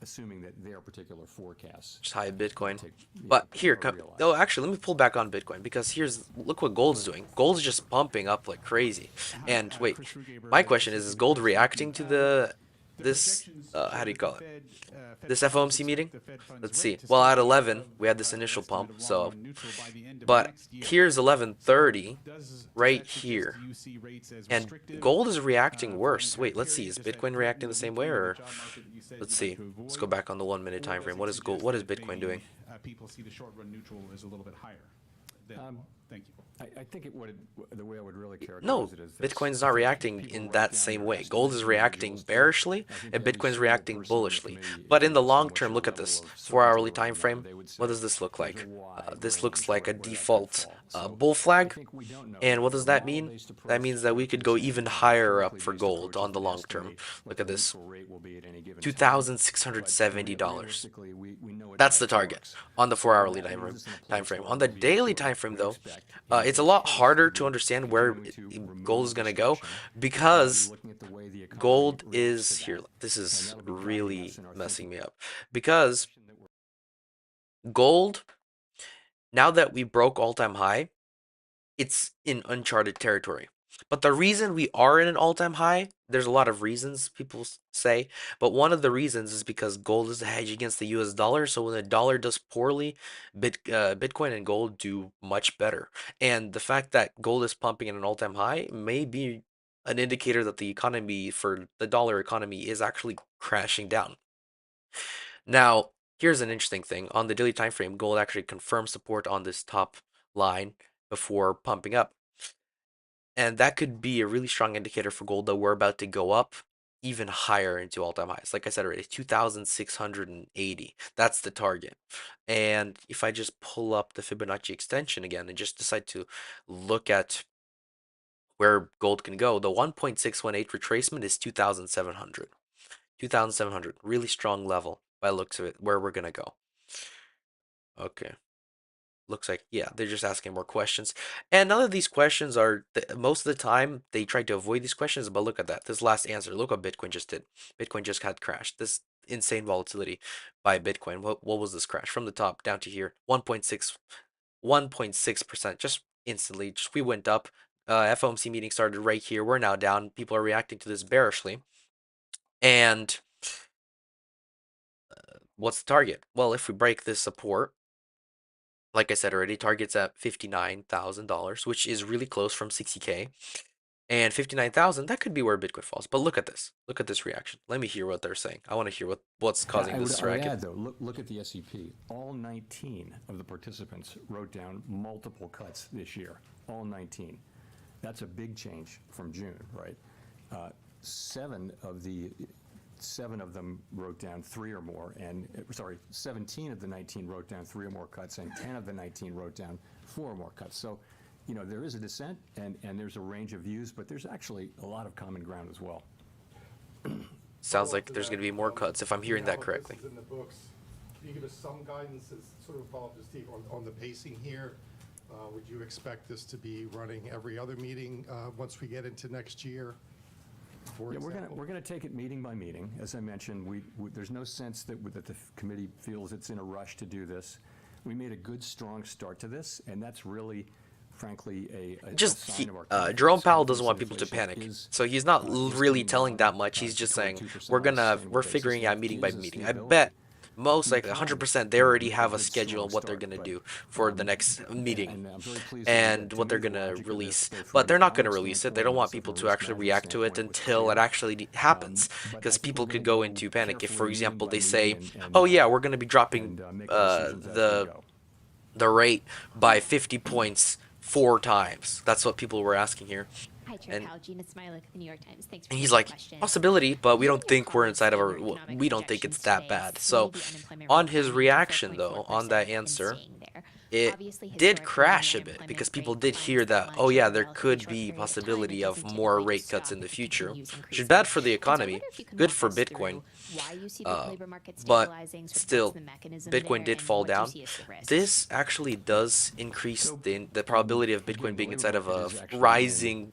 assuming that their particular forecasts Just high Bitcoin. take, But here, are realized. oh, actually, let me pull back on Bitcoin because look what gold's doing. Gold's just pumping up like crazy. Hi, And wait, Chris Rugaber, my question is Associate gold Vice reacting President. to The this, projections how show do you that the call it? Fed This officials FOMC meeting? expect the Fed funds Let's rate see. to Well, still at be 11, above we had this their initial estimate pump, of long so, run neutral by the end of but next year. here's So, 11:30 does right that suggest here. you see rates as And restrictive gold is reacting for the worse. entire Wait, let's see. period? Is Does that Bitcoin threaten reacting the the same way, weakening of the or job market that you said let's you'd like see. to Let's go avoid? back on the 1 minute Or time does frame. it What is gold? suggest What is that Bitcoin doing? maybe, people see the short run neutral as a little bit higher than thank you. I think the way I would really No, characterize it is this. Bitcoin's I not think reacting people in wrote that down same their way. Gold estimate, is individuals reacting did. bearishly, I think and every Bitcoin's single reacting person on the bullishly. committee, But in the with long somewhat term, sure look at level this of 4 hourly certainty time around the number, frame. they would What say does this look there's a like? wide This range looks like a where that could default fall. So bull I flag. think we don't know And yet. what For does a that mean? model-based That approach, means that we could go it's even more higher up for empirically based gold approaches on the that long term. estimate what Look the at this. neutral rate will be at any given time. But $2,670. realistically, we know it That's the never target works. on the So 4 hourly that leaves us in a time place frame. where On the we'll be daily short. time frame, We though, expect in it's a base lot case harder to to be understand where continuing to gold remove is the going to go restriction. We'll be because looking at the way the economy gold reacts to is here. that, This and is that'll be guiding us really in our messing thinking. me up because Question that we're gold, now that we broke all-time high, it's in uncharted territory. But the reason we are in an all-time high, there's a lot of reasons people say, but one of the reasons is because gold is a hedge against the US dollar. So when the dollar does poorly, Bitcoin and gold do much better. And the fact that gold is pumping at an all-time high may be an indicator that the economy for the dollar economy is actually crashing down. Now, here's an interesting thing. On the daily time frame, gold actually confirms support on this top line before pumping up. And that could be a really strong indicator for gold that we're about to go up even higher into all-time highs. Like I said already, 2,680. That's the target. And if I just pull up the Fibonacci extension again and just decide to look at where gold can go, the 1.618 retracement is 2,700. 2,700, really strong level by the looks of it, where we're gonna go. Okay. Looks like, yeah, they're just asking more questions. And none of these questions are, most of the time, they try to avoid these questions, but look at that. This last answer, look what Bitcoin just did. Bitcoin just had crashed. This insane volatility by Bitcoin. What was this crash? From the top down to here, 1.6%, just instantly. Just we went up. FOMC meeting started right here. We're now down. People are reacting to this bearishly. And what's the target? Well, if we break this support, like I said already, target's at $59,000, which is really close from 60K. And 59,000, that could be where Bitcoin falls. But look at this. Look at this reaction. Let me hear what they're saying. I want to hear what's causing this I would racket. add, though, look at the SEP. All 19 of the participants wrote down multiple cuts this year. All 19. That's a big change from June, right? Seven of them wrote down three or more, and 17 of the 19 wrote down three or more cuts, and 10 of the 19 wrote down four or more cuts. So, there is a dissent, and there's a range of views, but there's actually a lot of common ground as well. Sounds like there's going to be more cuts if I'm hearing that correctly. This is in the books. Can you give us some guidance as sort of follow up to Steve on the pacing here? Would you expect this to be running every other meeting once we get into next year? For Yeah, example? we're gonna take it meeting by meeting. As I mentioned, there's no sense that the committee feels it's in a rush to do this. We made a good, strong start to this, and that's really, frankly, a sign of our confidence. Jerome Powell doesn't Confidence want that people to inflation panic, is, so he's not is really coming telling down, that much. He's to just toward saying 2% we're on a sustainable we're basis, figuring and out that meeting by gives us meeting. the I ability bet most to like try 100% they to already make have a good, schedule strong of what they're start. gonna But, do for the next meeting and I'm very pleased and to what they're me, the gonna logic of this, release. both from But an they're not gonna economic release it. They standpoint don't and want also people from a to risk actually management react to it standpoint, was until it clear. actually happens, But I because think people we're could gonna go into panic if, for carefully example, meeting they by say, meeting "Oh yeah, we're gonna be dropping make our decisions as we go. the rate by 50 points 4 times." That's what people were asking here. Hi, Chair And Powell. Gina Smilik with the New York Times. Thanks for and taking he's the like, question. possibility, but we You don't and your think we're colleagues inside of gave our, your economic we don't think it's projections that today, bad. So slowed the unemployment on rate his down to reaction though, on that 4.4% and answer, staying there. it Obviously, did historically, when crash the a bit unemployment because people rate did climbs hear that, that oh much yeah, over a there relatively could short be period of time, it possibility of doesn't more typically rate just cuts stop in the if it future, continues which is increasing. bad for the And so I economy, wonder if you can good walk for us Bitcoin. through why you see the labor market But stabilizing, sort of still, what's the mechanism Bitcoin there, did and fall what do you down. see as the risks? This actually does increase So, the probability of again, Bitcoin the being labor inside of market a is actually in rising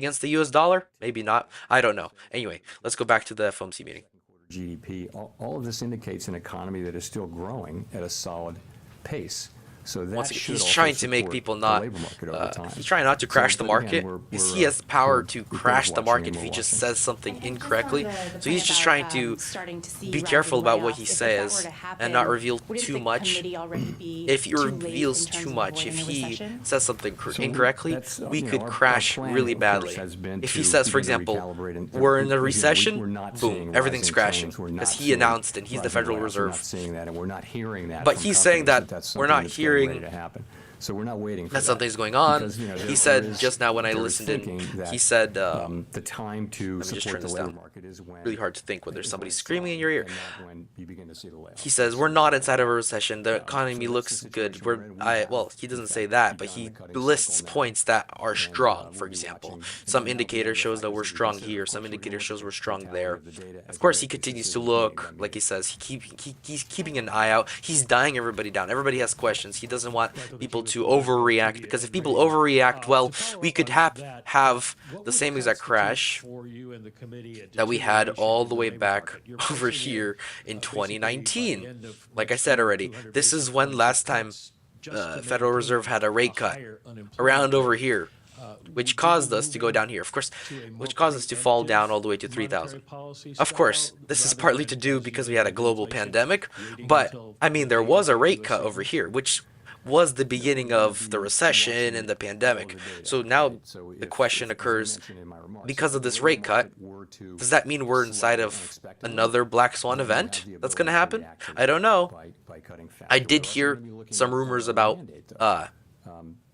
against the US dollar? Maybe not. I don't know. Anyway, let's go back to the FOMC meeting. GDP. All of this indicates an economy that is still growing at a solid pace. So that should He's also trying to make support people the not. labor market over time. He's trying not to crash the but again, market because he has the power to crash the market if he just says something incorrectly. So he's just trying to be careful about what he says and not reveal too much. If he reveals too much, if he says something incorrectly, we could crash really badly. If he says, for example, we're in a recession, boom, everything's crashing because he announced and he's the Federal Reserve. We're not seeing that, and we're not hearing that. But from he's saying companies that that's we're something not that's getting ready hearing to happen. So we're not waiting for that that. something's going on. Because, He said just now when I listened in, he said, the time to me just support turn the this labor down. market is when really hard to think when there's it's somebody when it's screaming in strong your ear. and not when you begin to see the layoffs. He says we're not inside of a recession. The economy that's looks the good. situation we're in. Well, he doesn't say that, but he lists points that are strong. For example, some indicator shows that we're strong here. Some indicator shows we're strong there. Of course, he continues to look like he says. He's keeping an eye out. He's dying everybody down. Everybody has questions. He doesn't want people to overreact because if people overreact, well, we could have the same exact crash that we had all the way back over here in 2019. Like I said already, this is when last time Federal Reserve had a rate cut around over here, which caused us to go down here. Of course, which caused us to fall down all the way to 3,000. Of course, this is partly to do because we had a global pandemic, but I mean, there was a rate cut over here, which was the beginning of the recession and the pandemic. So now the question occurs, because of this rate cut, does that mean we're inside of another black swan event that's going to happen? I don't know. I did hear some rumors about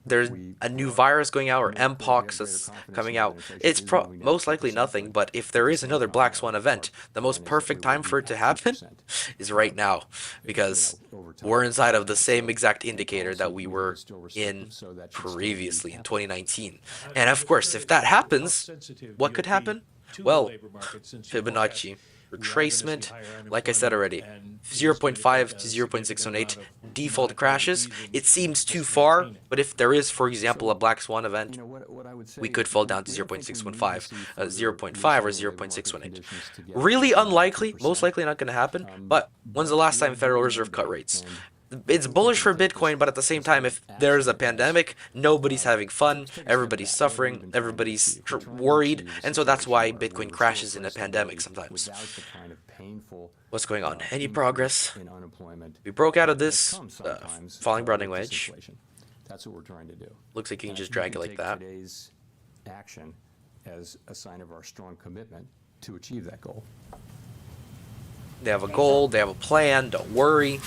there's a new virus going out, or mpox is coming out. It's most likely nothing, but if there is another black swan event, the most perfect time for it to happen is right now, because we're inside of the same exact indicator that we were in previously in 2019. And of course, if that happens, what could happen? Well, Fibonacci retracement, like I said already, 0.5 to 0.618 default crashes. It seems too far, but if there is, for example, a black swan event, we could fall down to 0.615, 0.5 or 0.618. Really unlikely, most likely not going to happen, but when's the last time Federal Reserve cut rates? It's bullish for Bitcoin, but at the same time, if there's a pandemic, nobody's having fun, everybody's suffering, everybody's worried, and so that's why Bitcoin crashes in a pandemic sometimes. What's going on? Any progress? We broke out of this falling broadening wedge. That's what we're trying to do. Looks like you can just drag it like that. Today's action as a sign of our strong commitment to achieve that goal. They have a goal, they have a plan, don't worry.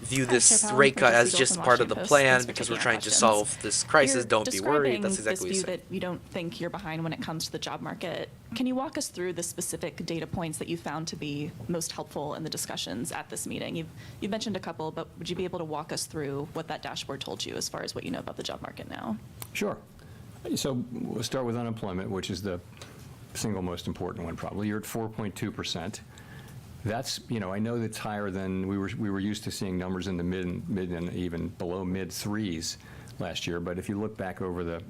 View this rate cut as just part of the plan because we're trying to solve this crisis. Don't be worried. That's exactly what you said. that you don't think you're behind when it comes to the job market. Can you walk us through the specific data points that you found to be most helpful in the discussions at this meeting? You've mentioned a couple, but would you be able to walk us through what that dashboard told you as far as what you know about the job market now? Sure. So we'll start with unemployment, which is the single most important one probably. You're at 4.2%. That's, I know that's higher than we were used to seeing numbers in the mid and even below mid threes last year. But if you look back over the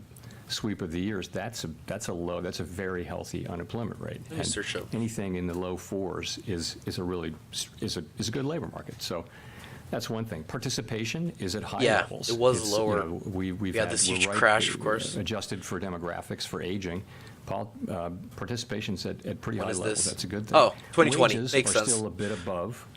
sweep of the years, that's a very healthy unemployment rate. And anything in the low fours is a good labor market. So that's one thing. Participation is at high levels. Yeah, it was lower. We've had this huge crash, of course. Adjusted for demographics, for aging. Participation's at pretty high levels. This? That's a good thing. Oh, 2020 Wages makes are sense. still a bit above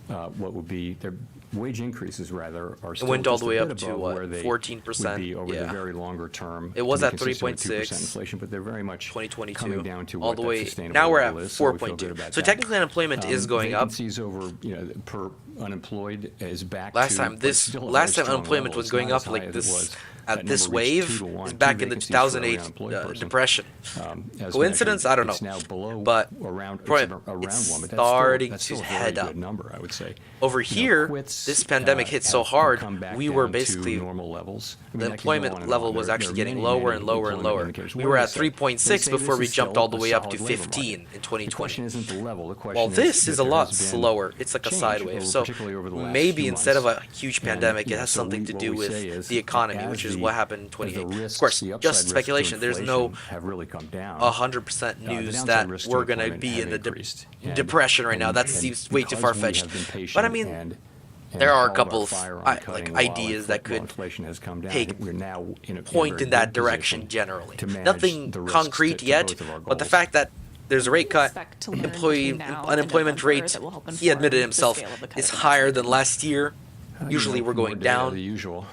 what would be their wage increases. Rather, are still went all just the way a bit up to above what, where they 14%? would be over the Yeah. very longer term. It was to be at consistent with 3.6, 2% inflation, but they're very much 2022, coming down to all what the that way. sustainable Now we're at level is, so we feel good 4.2. about So that. technically, unemployment is going up. Vacancies over, per unemployed is back Last to, time but it's still a very last time strong unemployment level. was It's going not up as high like as it this was. at That this number reached 2 wave to 1, is 2 back in the vacancies for every 2008 unemployed person. depression. As Coincidence? measured. I don't know. It's now below But around it's one, but starting that's still to a very head good up. number, I would say. say. Over You know, here, quits, this pandemic hit so have hard, come back we were down to basically, normal levels. I mean, the that could go on employment and level on. was There actually are getting many, lower many and lower and employment lower. indicators. We What were do at they say? 3.6 They say before this we is jumped still all the a way up to solid labor 15 market. in The 2020. question isn't the level. The question Well, is this that is a there lot has been slower. It's like a change sideways. So particularly over the last maybe few instead of a months. huge And, pandemic, you it know, has so something to what do we with say is, the economy, as which is the- what happened in as the 28. Of risks, course, the upside just risks to speculation. There's no inflation have really come down. 100% The news downside that risks to we're going to employment be have in the increased. And- depression right now. and- That and seems way too because we far-fetched. have been patient But I mean, and there are a held our couple of fire on like cutting ideas that while could inflation has come down. I take think we're now in a point very in that good direction position generally. to manage Nothing the risks concrete to yet, both of our but the goals. fact that there's a rate cut, Expect to learn employee between now and unemployment November rate, that will help he admitted inform the himself, scale of the cut is at the next higher than meeting. last year. Usually You know, we're more going data, down. The usual.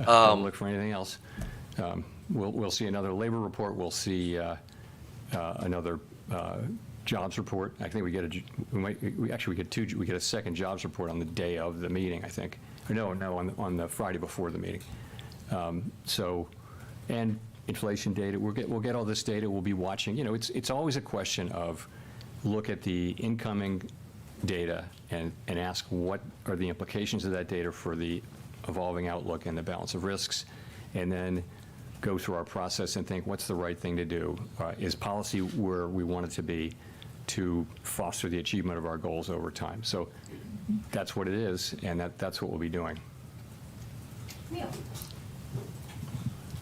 Don't look for anything else. We'll see another labor report. We'll see another jobs report. I think we get we get a second jobs report on the day of the meeting, I think. Or no, on the Friday before the meeting. And inflation data. We'll get all this data. We'll be watching. You know, it's always a question of look at the incoming data and ask what are the implications of that data for the evolving outlook and the balance of risks, and then go through our process and think what's the right thing to do. Is policy where we want it to be to foster the achievement of our goals over time? So that's what it is, and that's what we'll be doing.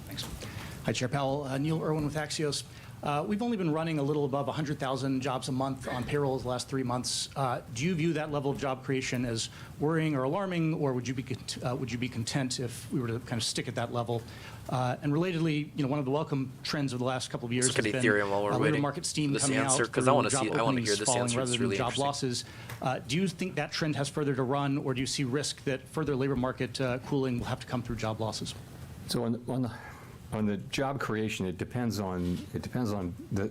Thanks. Hi, Chair Powell. Neil Irwin with Axios. We've only been running a little above 100,000 jobs a month on payroll the last 3 months. Do you view that level of job creation as worrying or alarming, or would you be content if we were to kind of stick at that level? And relatedly, you know, one of the welcome trends of the last couple of years Let's has look at been Ethereum while we're labor waiting market steam for this coming answer, out 'cause through I wanna job hear openings this falling answer. rather It's than really job interesting. losses. Do you think that trend has further to run, or do you see risk that further labor market cooling will have to come through job losses? So on the job creation, it depends on the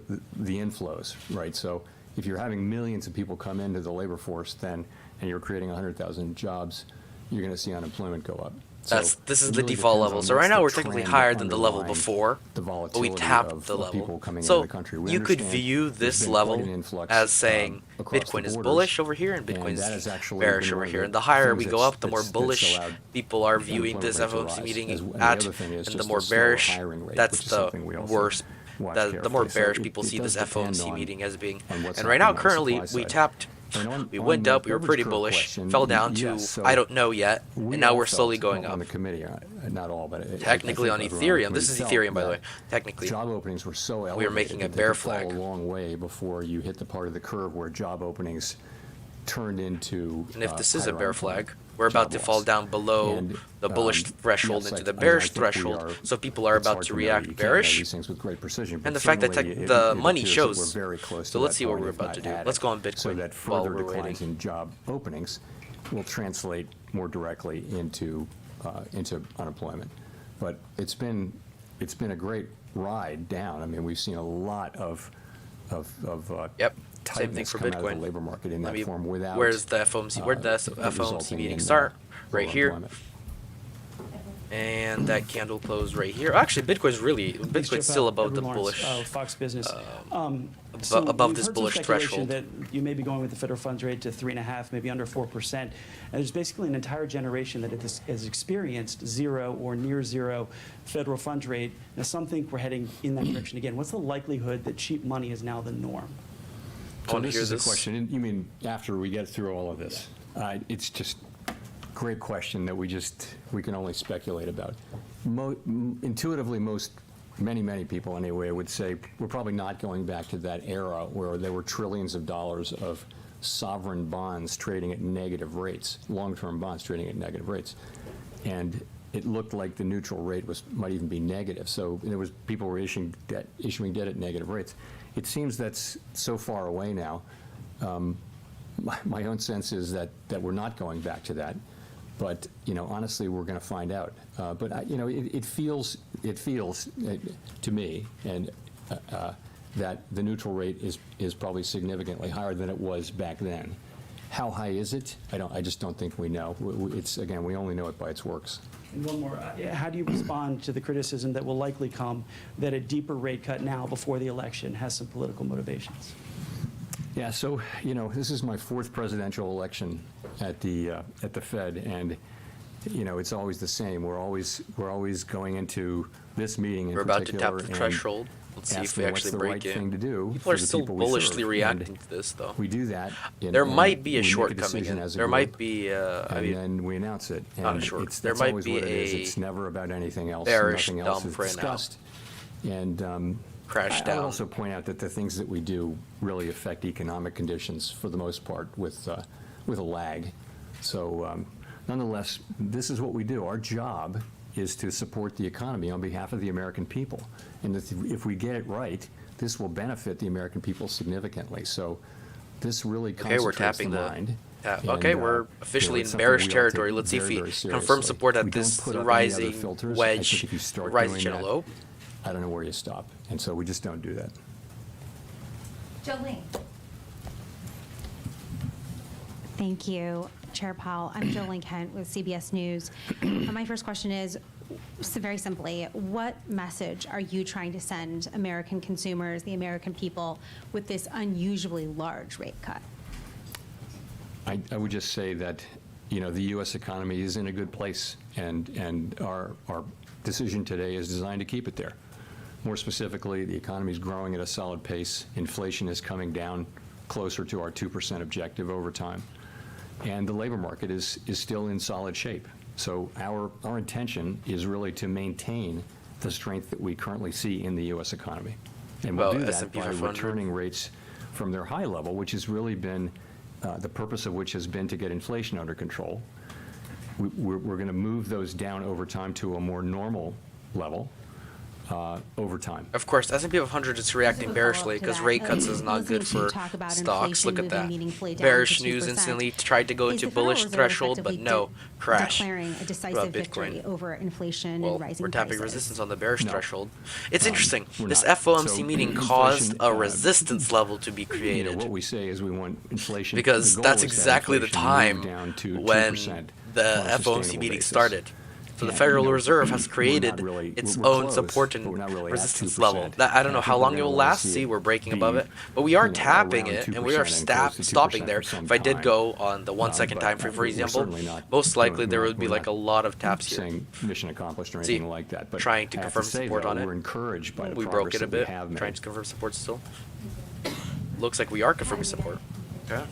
inflows, right? So if you're having millions of people come into the labor force, and you're creating 100,000 jobs, you're going to see unemployment go up. This is it the really default depends level. on So what's right now the we're technically trend higher than the level underlying before, the but we volatility tapped the of people level. coming into So the country. We you could understand view there's this been quite level an influx, as saying across Bitcoin the is borders, bullish over here and and Bitcoin that is has actually bearish been over one of here. the And the higher we things go up, the more that's bullish allowed people are viewing unemployment this rate to FOMC rise. meeting And the at, other thing is and the just more the slower bearish, hiring rate, that's which is the something we also worst. watch The more carefully. So bearish it- people it see does this depend FOMC on- meeting as being, on what's and right now happening on the currently supply we side. tapped. And We on went the up, we were beverage pretty curve bullish, question, fell down to yes, so I don't know yet, we and now all we're slowly felt going up. on the committee, not all, but Technically I on think everyone Ethereum, this is the committee Ethereum by the way, felt that technically. job openings were so elevated We were making a that they bear could fall flag. a long way before you hit the part of the curve where job openings turned into And if this is a higher bear unemployment, flag, we're about job to fall loss. down below And, the bullish threshold yes, into I the mean, bearish I think we threshold. are- So people are it's about hard to know. You react can't know bearish. these things with great precision, but And the fact that certainly the it money appears that shows. we're very close So to let's that see what point, we're if about not to do. at Let's it. go on Bitcoin So that while further we're declines waiting. in job openings will translate more directly into unemployment. But it's been a great ride down. I mean, we've seen a lot of Yep. Same thing tightness for come out of the Bitcoin. labor market in Let that me- form without. Where's the FOMC? Where'd the it FOMC resulting meeting in, start? Right lower here. employment. And that candle closed right here. Actually, Bitcoin's still above the bullish, Fox Business. above we've this heard some bullish speculation threshold. That you may be going with the federal funds rate to 3.5, maybe under 4%. And there's basically an entire generation that has experienced zero or near zero federal funds rate. Now, some think we're heading in that direction again. What's the likelihood that cheap money is now the norm? I So wanna this hear is this. a question, you mean after we get through all of this? It's just great question that we can only speculate about. Intuitively, many people anyway would say we're probably not going back to that era where there were trillions of dollars of sovereign bonds trading at negative rates, long-term bonds trading at negative rates. And it looked like the neutral rate might even be negative. So people were issuing debt at negative rates. It seems that's so far away now. My own sense is that we're not going back to that. But honestly, we're going to find out. But it feels to me and that the neutral rate is probably significantly higher than it was back then. How high is it? I just don't think we know. We only know it by its works. And one more. How do you respond to the criticism that will likely come that a deeper rate cut now before the election has some political motivations? Yeah, so, this is my fourth presidential election at the Fed, and, it's always the same. We're always going into this meeting in We're about to particular tap the and threshold. Let's see if we asking what's actually the break right it. thing to do People for are the still people we bullishly serve. reacting And to this, though. we do that. There might be a we make shortcoming decision in as a there might group, be and then we announce it. not a And short- it's- there that's might always be what it is. a It's never about anything else. bearish Nothing else is dump right now. discussed. And Crash I down. would also point out that the things that we do really affect economic conditions for the most part with a lag. So nonetheless, this is what we do. Our job is to support the economy on behalf of the American people. And if we get it right, this will benefit the American people significantly. So this really Okay, we're concentrates tapping the the. mind. Okay, And, we're officially it's in something bearish we all territory. take Let's see if very, we very confirm seriously. support at We don't this put up any other rising filters. I think wedge, if you start rising doing channel that, low. I don't know where you stop. And so we just don't do that. Jolene. Thank you, Chair Powell. I'm Jolene Kent with CBS News. My first question is, very simply, what message are you trying to send American consumers, the American people, with this unusually large rate cut? I would just say that, the U.S. economy is in a good place, and our decision today is designed to keep it there. More specifically, the economy is growing at a solid pace. Inflation is coming down closer to our 2% objective over time. And the labor market is still in solid shape. So our intention is really to maintain the strength that we currently see in the U.S. economy. And we'll do that S&P by 500. returning rates from their high level, which has really been, the purpose of which has been to get inflation under control. We're going to move those down over time to a more normal level over time. Of course, S&P 500 is reacting bearishly because rate cuts is not good for stocks. Look at that. Bearish news instantly tried to go into bullish threshold, but no, crash. Declaring a decisive victory over inflation and rising we're tapping prices. resistance on the bearish threshold. It's interesting. we're This not. FOMC So meeting inflation, caused a resistance level to be created What we say is we want inflation. because the goal that's is that exactly the inflation move time down to when 2% the on a FOMC sustainable meeting basis. started. So the Yeah, Federal Reserve has we're created not really- its we're own close, support but and we're not really at resistance 2%. level. I don't know I how think long we're it will gonna wanna last. see See, it we're breaking be, above it, but we are tapping around it, and 2% we are and close to stopping 2% there. for some If I did time. go on the 1 second But time frame, for we're example, certainly not most likely doing- there we're would be not like a lot of taps here. saying mission accomplished or See, anything like that. But trying to I have confirm say, support though, on it. We're encouraged by the We broke progress it a that we bit. have Trying made. to confirm support still. Looks like we are confirming support. Okay.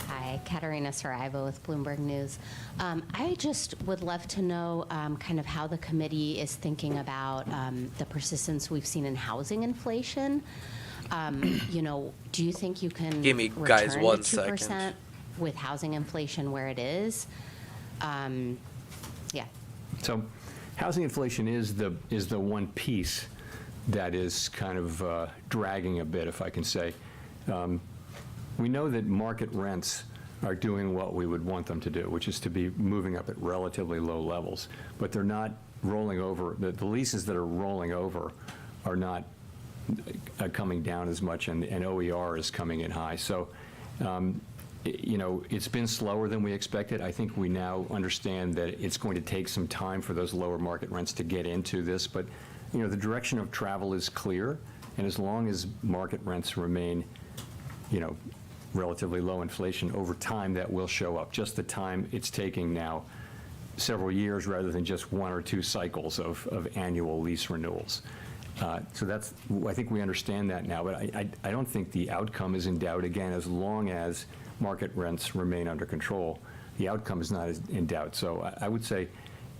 Hi, Katerina Saraiva with Bloomberg News. I just would love to know kind of how the committee is thinking about the persistence we've seen in housing inflation. Do you think you can Give me, guys, return 1 to second. 2% with housing inflation where it is? Yeah. So housing inflation is the one piece that is kind of dragging a bit, if I can say. We know that market rents are doing what we would want them to do, which is to be moving up at relatively low levels, but they're not rolling over. The leases that are rolling over are not coming down as much, and OER is coming in high. So, it's been slower than we expected. I think we now understand that it's going to take some time for those lower market rents to get into this, but, the direction of travel is clear, and as long as market rents remain, relatively low inflation over time, that will show up. Just the time it's taking now, several years rather than just 1 or 2 cycles of annual lease renewals. So I think we understand that now, but I don't think the outcome is in doubt. Again, as long as market rents remain under control, the outcome is not in doubt. So I would say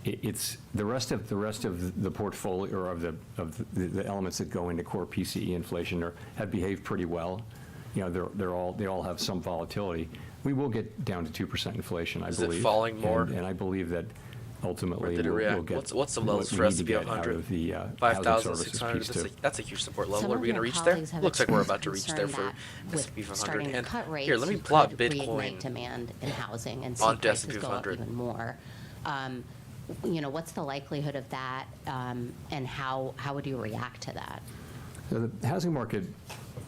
it's the rest of the portfolio, or of the elements that go into core PCE inflation have behaved pretty well. They all have some volatility. We will get down to 2% inflation, I believe. Is it falling more? And I believe that ultimately Where did it we'll react? get What's the levels what for we need to S&P get out 500? of the housing 5,600. services piece, too. That's a huge support level. Some Are of we going to your reach there? colleagues have Looks like we're about expressed to reach there concern for that S&P with 500. starting to And cut rates, here, let me you plot could Bitcoin reignite demand in housing and see onto prices S&P go up 500. even more. What's the likelihood of that, and how would you react to that? So the housing market,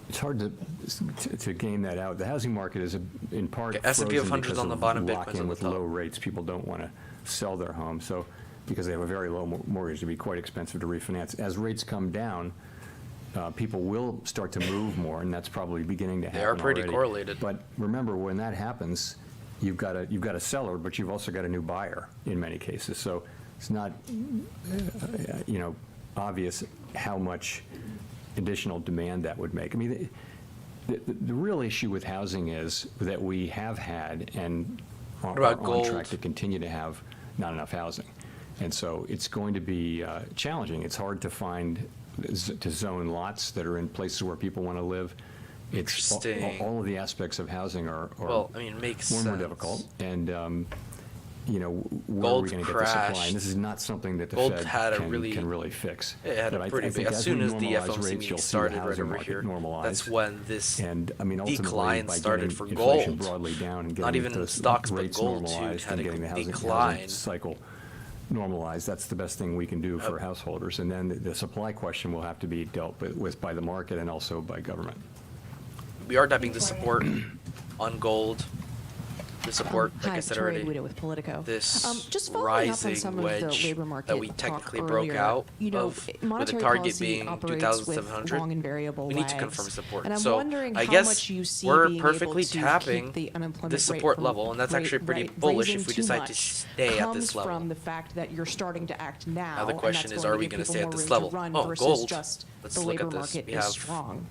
it's hard to game that out. The housing market is in part Okay, S&P frozen 500 's because on the of bottom, Bitcoin's lock-in on the with top. low rates. People don't want to sell their home, so because they have a very low mortgage, it'd be quite expensive to refinance. As rates come down, people will start to move more, and that's probably beginning to happen They are pretty already. correlated. But remember, when that happens, you've got a seller, but you've also got a new buyer in many cases. So it's not, obvious how much additional demand that would make. I mean, the real issue with housing is that we have had and are about on gold? track to continue to have not enough housing. And so it's going to be challenging. It's hard to find, to zone lots that are in places where people want to live. It's Interesting. all of the aspects of housing are Well, I mean, it makes more and more sense. difficult. And, where are Gold we going to get the supply? crashed. And this is not something that the Gold Fed had a can really- really fix. It had But a I pretty think big, as soon we as the normalize FOMC rates, meeting you'll see the started right housing over market here, normalize. that's when this And, I mean, ultimately, decline by started getting for inflation gold. broadly down and Not getting even those stocks, but rates gold too normalized had and a getting the housing decline. cycle normalized, that's the best thing we can do for householders. And then the supply question will have to be dealt with by the market and also by government. We are tapping the support on gold. The support, like I said already, with Politico. this Just following up on rising some of the wedge labor market that we talk technically broke earlier, out you know, of, with monetary the target policy being operates 2,700. with long and variable We need to lags. confirm support. And I'm So wondering I how guess much you see we're being perfectly able to tapping keep the unemployment this support rate from level, and that's actually pretty bullish if we decide to stay at this level. From the fact that you're starting to act now. Now the and question that's is, going are we give going to people stay at more this room level? to run Oh, versus gold. just Let's the look labor at this. market We is have strong.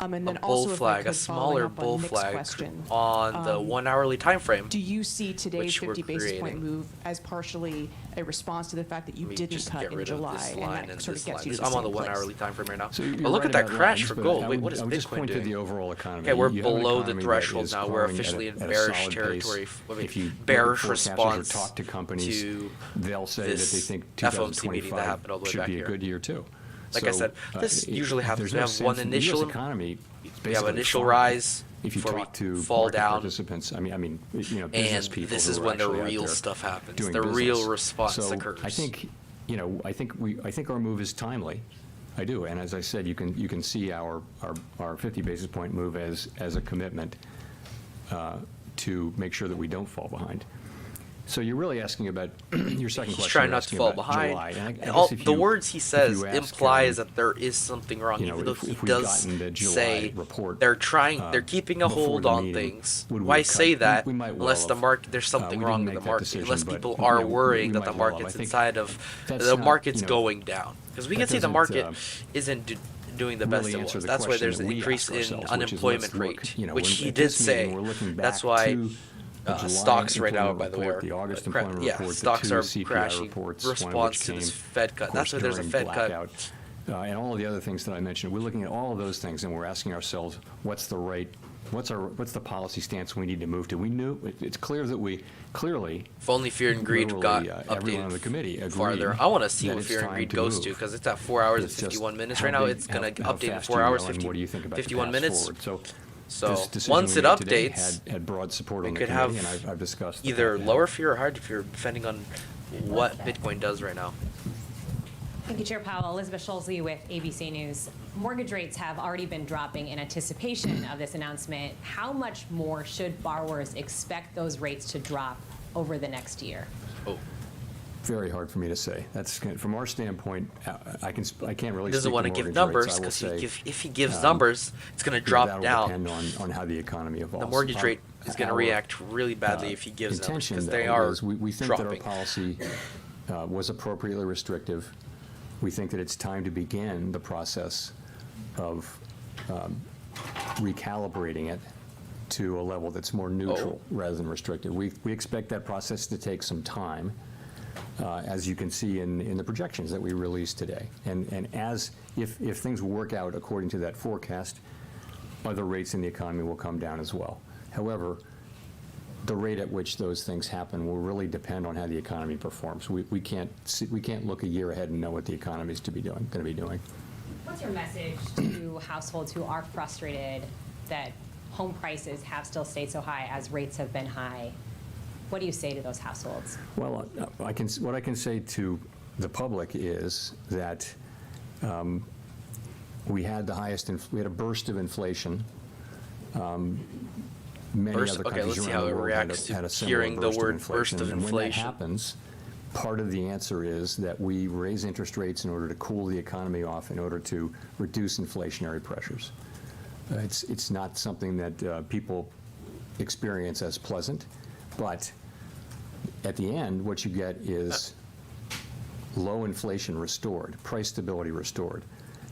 And a then bull also, if I flag, a could, following smaller up on bull Nick's flag question, on the 1 hourly time frame. do you see today's which we're 50 basis point creating. move as partially a response to the fact that you Let me didn't just cut get in rid July, of this and line that and sort this of gets line. you to the I'm on same the 1 place? hourly time frame right now. So you're But look right at that about crash lags, for but gold. I Wait, would- what is I would just Bitcoin point to doing? the overall economy. Okay, we're You have an below the economy that threshold is now. We're growing officially at in a bearish solid territory. pace. I mean, If you look at bearish forecasters or response talk to companies, to they'll say that they this think FOMC meeting that 2025 happened all the way should back be a here. good year too. Like I said, this usually happens. We have one The initial, U.S. economy we have basically initial fine rise if you before talk we to fall market down. participants. Business And people this who is are when the actually out real there stuff happens. doing The real business. response So occurs. I think, I think our move is timely. I do, and as I said, you can see our 50 basis point move as a commitment to make sure that we don't fall behind. So you're really asking about your second He's question. trying you're not to asking fall about behind. July. And I And guess if the you- words he if says you ask, implies that there is something wrong, even though if he we'd does gotten the July say report, they're keeping a before hold the on meeting, things. would we Why have cut? say that We might well unless the have. market, there's something We wrong didn't with the make that market, decision, unless but, people are worrying we that the might well have. market's I think inside of, that's the not, market's going down. Because we that can see the doesn't, market isn't doing the best really it answer was. the That's why question there's that an we increase ask in ourselves, which is unemployment let's look, rate, when which he at did this meeting, say. we're looking That's back why to the July stocks right now, employment by the way, report, are the August employment yeah, report, the stocks two are CPI crashing. reports, one of Response which to this came, Fed cut. of That's course, why there's a during Fed cut. blackout, and all of the other things that I mentioned. We're looking at all of those things, and we're asking ourselves, what's the policy stance we need to move to? It's clear that we clearly. If only Fear and Greed got literally, everyone on the committee updated agreed farther. I want to see that what it's Fear and time Greed to goes move. to, because it's at 4 hours and It's just 51 minutes how right now. big- It's going to how update in fast 4 you hours, will, and what do you think about the 51 path minutes. forward? So this decision once we it made today updates, had broad support we on the could committee, have and I've discussed the either path lower ahead. fear or higher fear, depending on what Bitcoin does right now. Thank you, Chair Powell. Elizabeth Scholze with ABC News. Mortgage rates have already been dropping in anticipation of this announcement. How much more should borrowers expect those rates to drop over the next year? Oh, Very hard for me to say. That's from our standpoint. I can't really. he doesn't speak want to mortgage give numbers, rates. I will because say, if he gives numbers, it's going to drop that'll down. depend on how the economy evolves. The mortgage rate is going to Our, react really badly if he gives numbers, intention, because they though, are is we think dropping. that our policy was appropriately restrictive. We think that it's time to begin the process of recalibrating it to a level that's more neutral rather than restrictive. We expect that process to take some time, as you can see in the projections that we released today. And if things work out according to that forecast, other rates in the economy will come down as well. However, the rate at which those things happen will really depend on how the economy performs. We can't look a year ahead and know what the economy is going to be doing. What's your message to households who are frustrated that home prices have still stayed so high as rates have been high? What do you say to those households? Well, what I can say to the public is that we had a burst of inflation. Many other countries let's see around how the it world reacts had a to similar hearing the burst of word inflation. burst of And when that inflation. happens, part of the answer is that we raise interest rates in order to cool the economy off, in order to reduce inflationary pressures. It's not something that people experience as pleasant, but at the end, what you get is low inflation restored, price stability restored.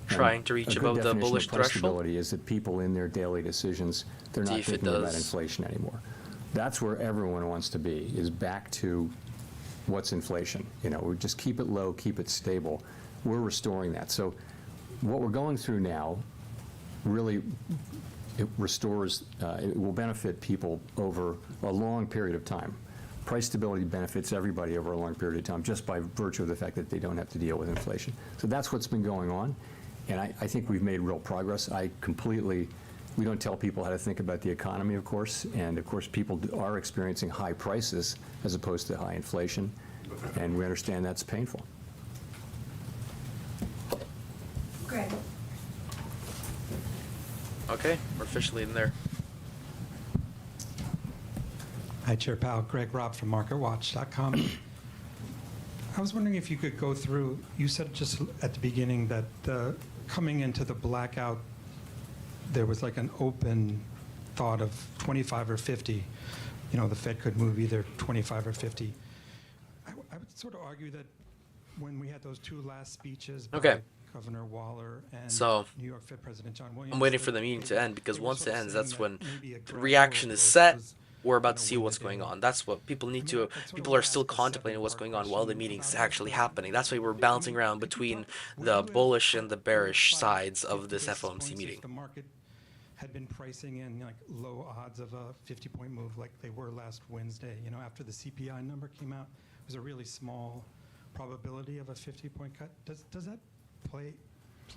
Trying to reach above the bullish A good definition of price threshold? stability is that people in their daily decisions, they're See not if it thinking about does. inflation anymore. That's where everyone wants to be, is back to what's inflation. You know, we just keep it low, keep it stable. We're restoring that. So what we're going through now really, it restores, it will benefit people over a long period of time. Price stability benefits everybody over a long period of time just by virtue of the fact that they don't have to deal with inflation. So that's what's been going on, and I think we've made real progress. We don't tell people how to think about the economy, of course, and of course people are experiencing high prices as opposed to high inflation, and we understand that's painful. Greg. Okay, we're officially in there. Hi, Chair Powell. Greg Robb from MarketWatch.com. I was wondering if you could go through, you said just at the beginning that coming into the blackout, there was like an open thought of 25 or 50. You know, the Fed could move either 25 or 50. I would sort of argue that when we had those two last speeches by Governor Waller and New York Fed President John Williams. I'm waiting for the meeting to end, because once it ends, that's when the reaction is set. We're about to see what's going on. That's what people need to, people are still contemplating what's going on while the meeting's actually happening. That's why we're bouncing around between the bullish and the bearish sides of this FOMC meeting. The market had been pricing in like low odds of a 50-point move like they were last Wednesday. You know, after the CPI number came out, it was a really small probability of a 50-point cut. Does that play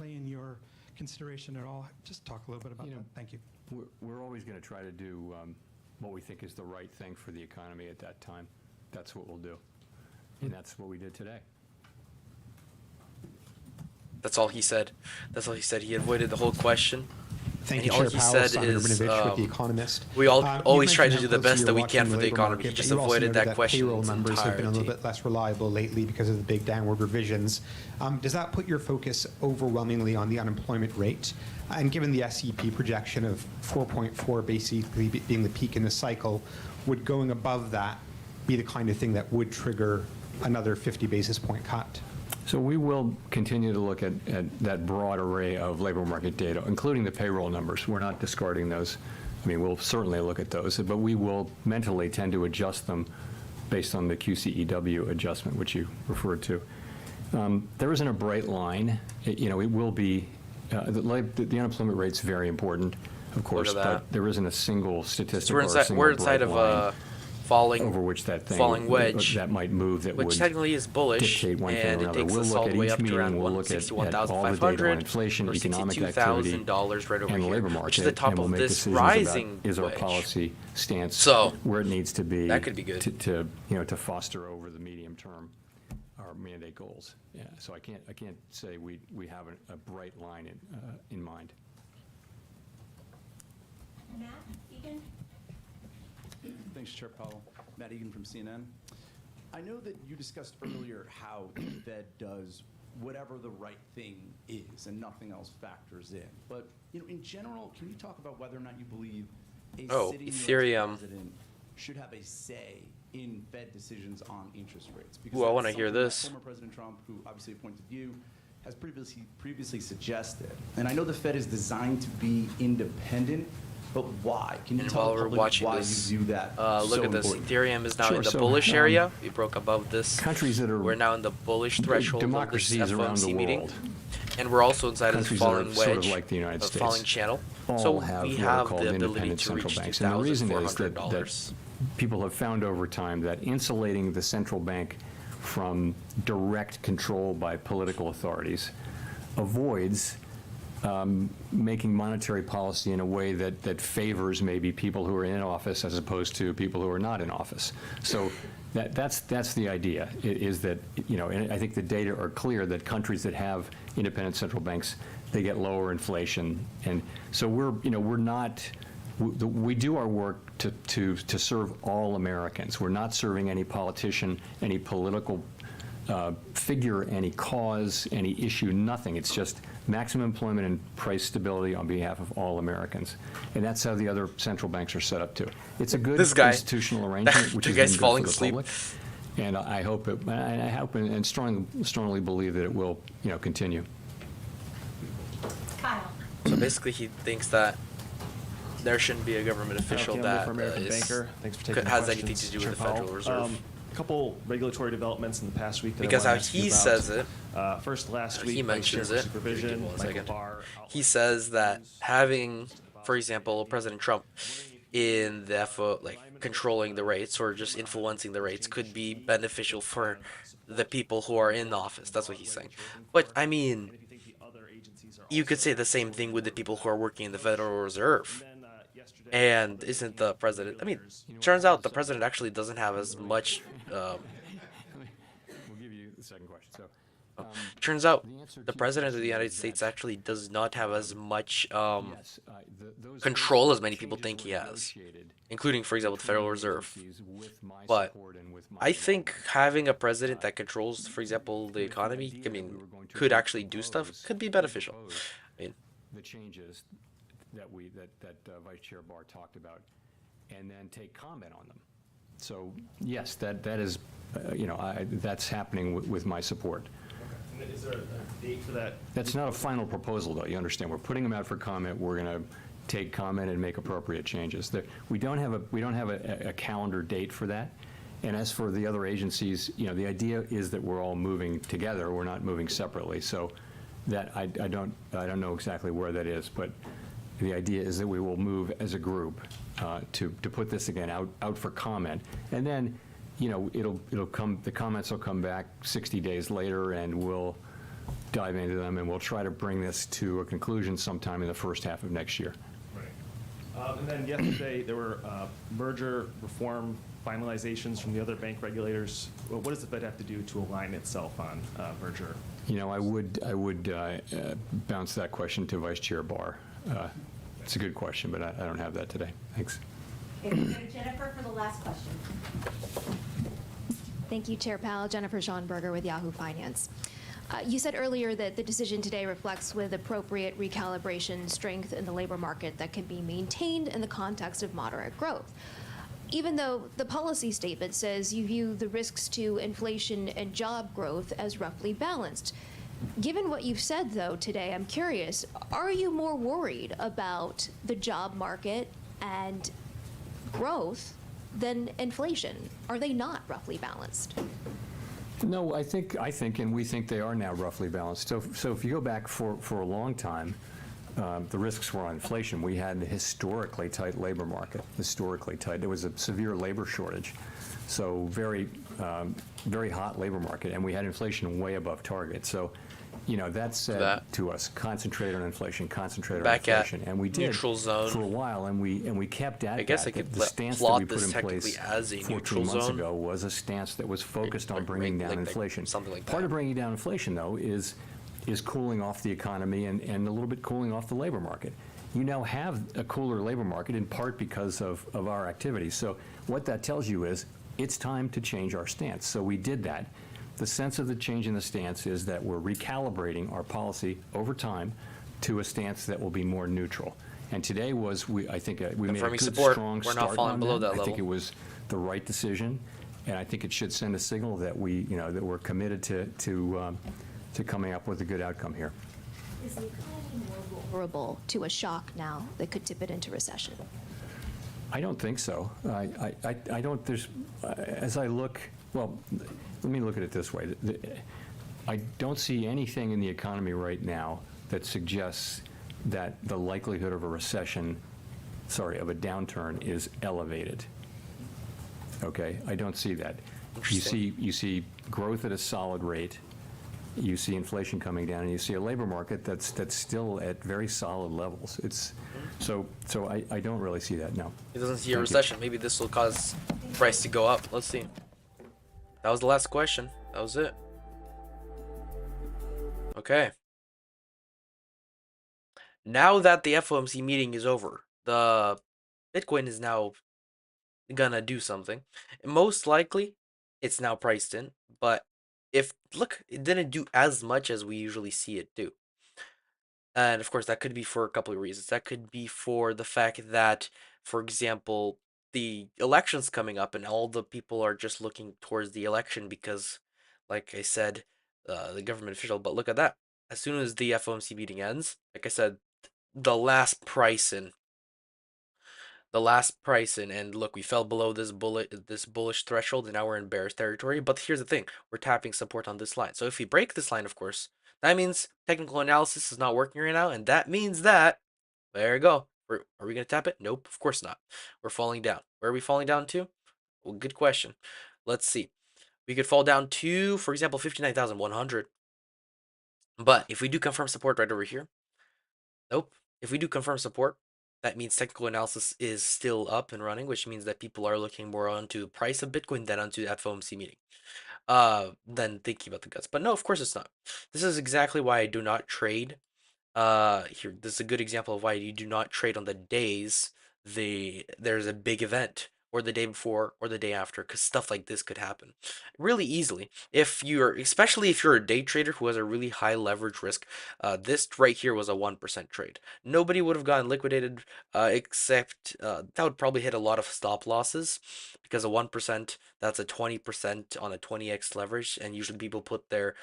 in your consideration at all? Just talk a little bit about that. Thank you. We're always going to try to do what we think is the right thing for the economy at that time. That's what we'll do. And that's what we did today. That's all he said. That's all he said. He avoided the whole question. Thank And you, all Chair he Powell. said Simon is, Rabinovich with The Economist. we all always try to mentioned do the how closely best that you're we can watching for the labor economy. He market, just but you also avoided noted that question payroll in its numbers have been a little entirety. bit less reliable lately because of the big downward revisions. Does that put your focus overwhelmingly on the unemployment rate? And given the SEP projection of 4.4 basically being the peak in the cycle, would going above that be the kind of thing that would trigger another 50 basis point cut? So we will continue to look at that broad array of labor market data, including the payroll numbers. We're not discarding those. I mean, we'll certainly look at those, but we will mentally tend to adjust them based on the QCEW adjustment, which you referred to. There isn't a bright line. It will be, the unemployment rate's very important, of course, but there isn't a single statistic So or a single we're inside bright of line a falling, over which that thing falling wedge, that might move, that which would technically is bullish, dictate one thing or and it another. takes We'll us look all at the way each up to meeting, around we'll look at all the data on 161,500 inflation, or economic activity, $62,000 right over and the here, labor market, which is the top and we'll of make this decisions about rising is our wedge. policy stance So, where it needs to be. that could be good. To foster over the medium term our mandate goals. Yeah, so I can't say we have a bright line in mind. Matt Egan? Thanks, Chair Powell. Matt Egan from CNN. I know that you discussed earlier how the Fed does whatever the right thing is and nothing else factors in. But in general, can you talk about whether or not you believe a sitting US Ethereum. president should have a say in Fed decisions on interest rates? Ooh, I want to that's hear something that this. Former President Trump, who obviously appointed you, has previously suggested. And I know the Fed is designed to be independent, but why? Can you And tell while the we're public watching why this, you view that look so at this. important? Ethereum is now Sure, in the so, bullish area. We broke above this. Countries that are We're now in the bullish threshold of this democracies around the FOMC meeting. world. And we're also inside of this Countries that are falling sort of wedge, like the United a States falling channel. all So have we what are have called the ability independent to central reach banks. And the reason is that $2,400. people have found over time that insulating the central bank from direct control by political authorities avoids making monetary policy in a way that favors maybe people who are in office as opposed to people who are not in office. So that's the idea, is that, and I think the data are clear that countries that have independent central banks, they get lower inflation. And so we're not we do our work to serve all Americans. We're not serving any politician, any political figure, any cause, any issue, nothing. It's just maximum employment and price stability on behalf of all Americans. And that's how the other central banks are set up too. It's a good institutional arrangement, which the has guy's been good falling for the asleep. public. And I hope and strongly believe that it will, continue. Kyle. So basically, he thinks that there shouldn't be a government official that has anything to do with the Federal Reserve. A couple regulatory developments in the past week that Because I how want to ask you he about. says it, First, last week, he Vice Chair mentions for it. Supervision, One Michael second. Barr. He says that having, for example, President Trump in the controlling the rates or just influencing the rates could be beneficial for the people who are in the office. That's what he's saying. But I mean, you could say the same thing with the people who are working in the Federal Reserve. And isn't the president? I mean, turns out the president actually doesn't have as much. We'll give you the second question. So, turns out the president of the United States actually does not have as much control as many people think he has, including, for example, the Federal Reserve. But I think having a president that controls, for example, the economy, could actually do stuff, could be beneficial. I mean, the changes that Vice Chair Barr talked about, and then take comment on them. So yes, that is, that's happening with my support. Okay. And is there a date for that? That's not a final proposal, though. You understand? We're putting them out for comment. We're going to take comment and make appropriate changes. We don't have a calendar date for that. And as for the other agencies, the idea is that we're all moving together. We're not moving separately. So that I don't know exactly where that is, but the idea is that we will move as a group to put this again out for comment, and then it'll come. The comments will come back 60 days later, and we'll dive into them, and we'll try to bring this to a conclusion sometime in the first half of next year. Right. And then yesterday there were merger reform finalizations from the other bank regulators. Well, what does the Fed have to do to align itself on merger? I would bounce that question to Vice Chair Barr. It's a good question, but I don't have that today. Thanks. Jennifer for the last question. Thank you, Chair Powell. Jennifer Schonberger with Yahoo Finance. You said earlier that the decision today reflects with appropriate recalibration strength in the labor market that can be maintained in the context of moderate growth. Even though the policy statement says you view the risks to inflation and job growth as roughly balanced. Given what you've said, though, today, I'm curious, are you more worried about the job market and growth than inflation? Are they not roughly balanced? No, I think, and we think they are now roughly balanced. So if you go back for a long time, the risks were on inflation. We had a historically tight labor market, historically tight. There was a severe labor shortage. So very hot labor market, and we had inflation way above target. So, that said to us, concentrate on inflation, concentrate on inflation, and we did neutral zone for a while, and we kept at I guess that. I could The stance that plot we put this in technically place as a 14 neutral months zone. ago was a stance that was focused on bringing down inflation. Something like that. Part of bringing down inflation, though, is cooling off the economy and a little bit cooling off the labor market. You now have a cooler labor market in part because of our activities. So what that tells you is it's time to change our stance. So we did that. The sense of the change in the stance is that we're recalibrating our policy over time to a stance that will be more neutral. And today was, I think we made a good, strong We're start not falling on below that. that I think level. it was the right decision, and I think it should send a signal that that we're committed to coming up with a good outcome here. Is the economy more vulnerable to a shock now that could tip it into recession? I don't think so. I don't, as I look, well, let me look at it this way. I don't see anything in the economy right now that suggests that the likelihood of a recession, of a downturn is elevated. Okay, I don't see that. You see growth at a solid rate. You see inflation coming down, and you see a labor market that's still at very solid levels. So I don't really see that. No. He doesn't see a recession. Maybe this will cause price to go up. Let's see. That was the last question. That was it. Okay. Now that the FOMC meeting is over, the Bitcoin is now gonna do something. Most likely, it's now priced in, but if look, it didn't do as much as we usually see it do. And of course, that could be for a couple of reasons. That could be for the fact that, for example, the election's coming up and all the people are just looking towards the election because, like I said, the government official. But look at that. As soon as the FOMC meeting ends, like I said, the last price in and look, we fell below this bullish threshold and now we're in bearish territory. But here's the thing, we're tapping support on this line. So if we break this line, of course, that means technical analysis is not working right now, and that means that there you go. Are we gonna tap it? Nope, of course not. We're falling down. Where are we falling down to? Well, good question. Let's see. We could fall down to, for example, 59,100. But if we do confirm support right over here, nope. If we do confirm support, that means technical analysis is still up and running, which means that people are looking more onto the price of Bitcoin than onto that FOMC meeting. Than thinking about the guts. But no, of course it's not. This is exactly why I do not trade. Here, this is a good example of why you do not trade on the days there's a big event, or the day before, or the day after, because stuff like this could happen really easily. Especially if you're a day trader who has a really high leverage risk, this right here was a 1% trade. Nobody would have gotten liquidated, except that would probably hit a lot of stop losses, because a 1%, that's a 20% on a 20x leverage, and usually people put their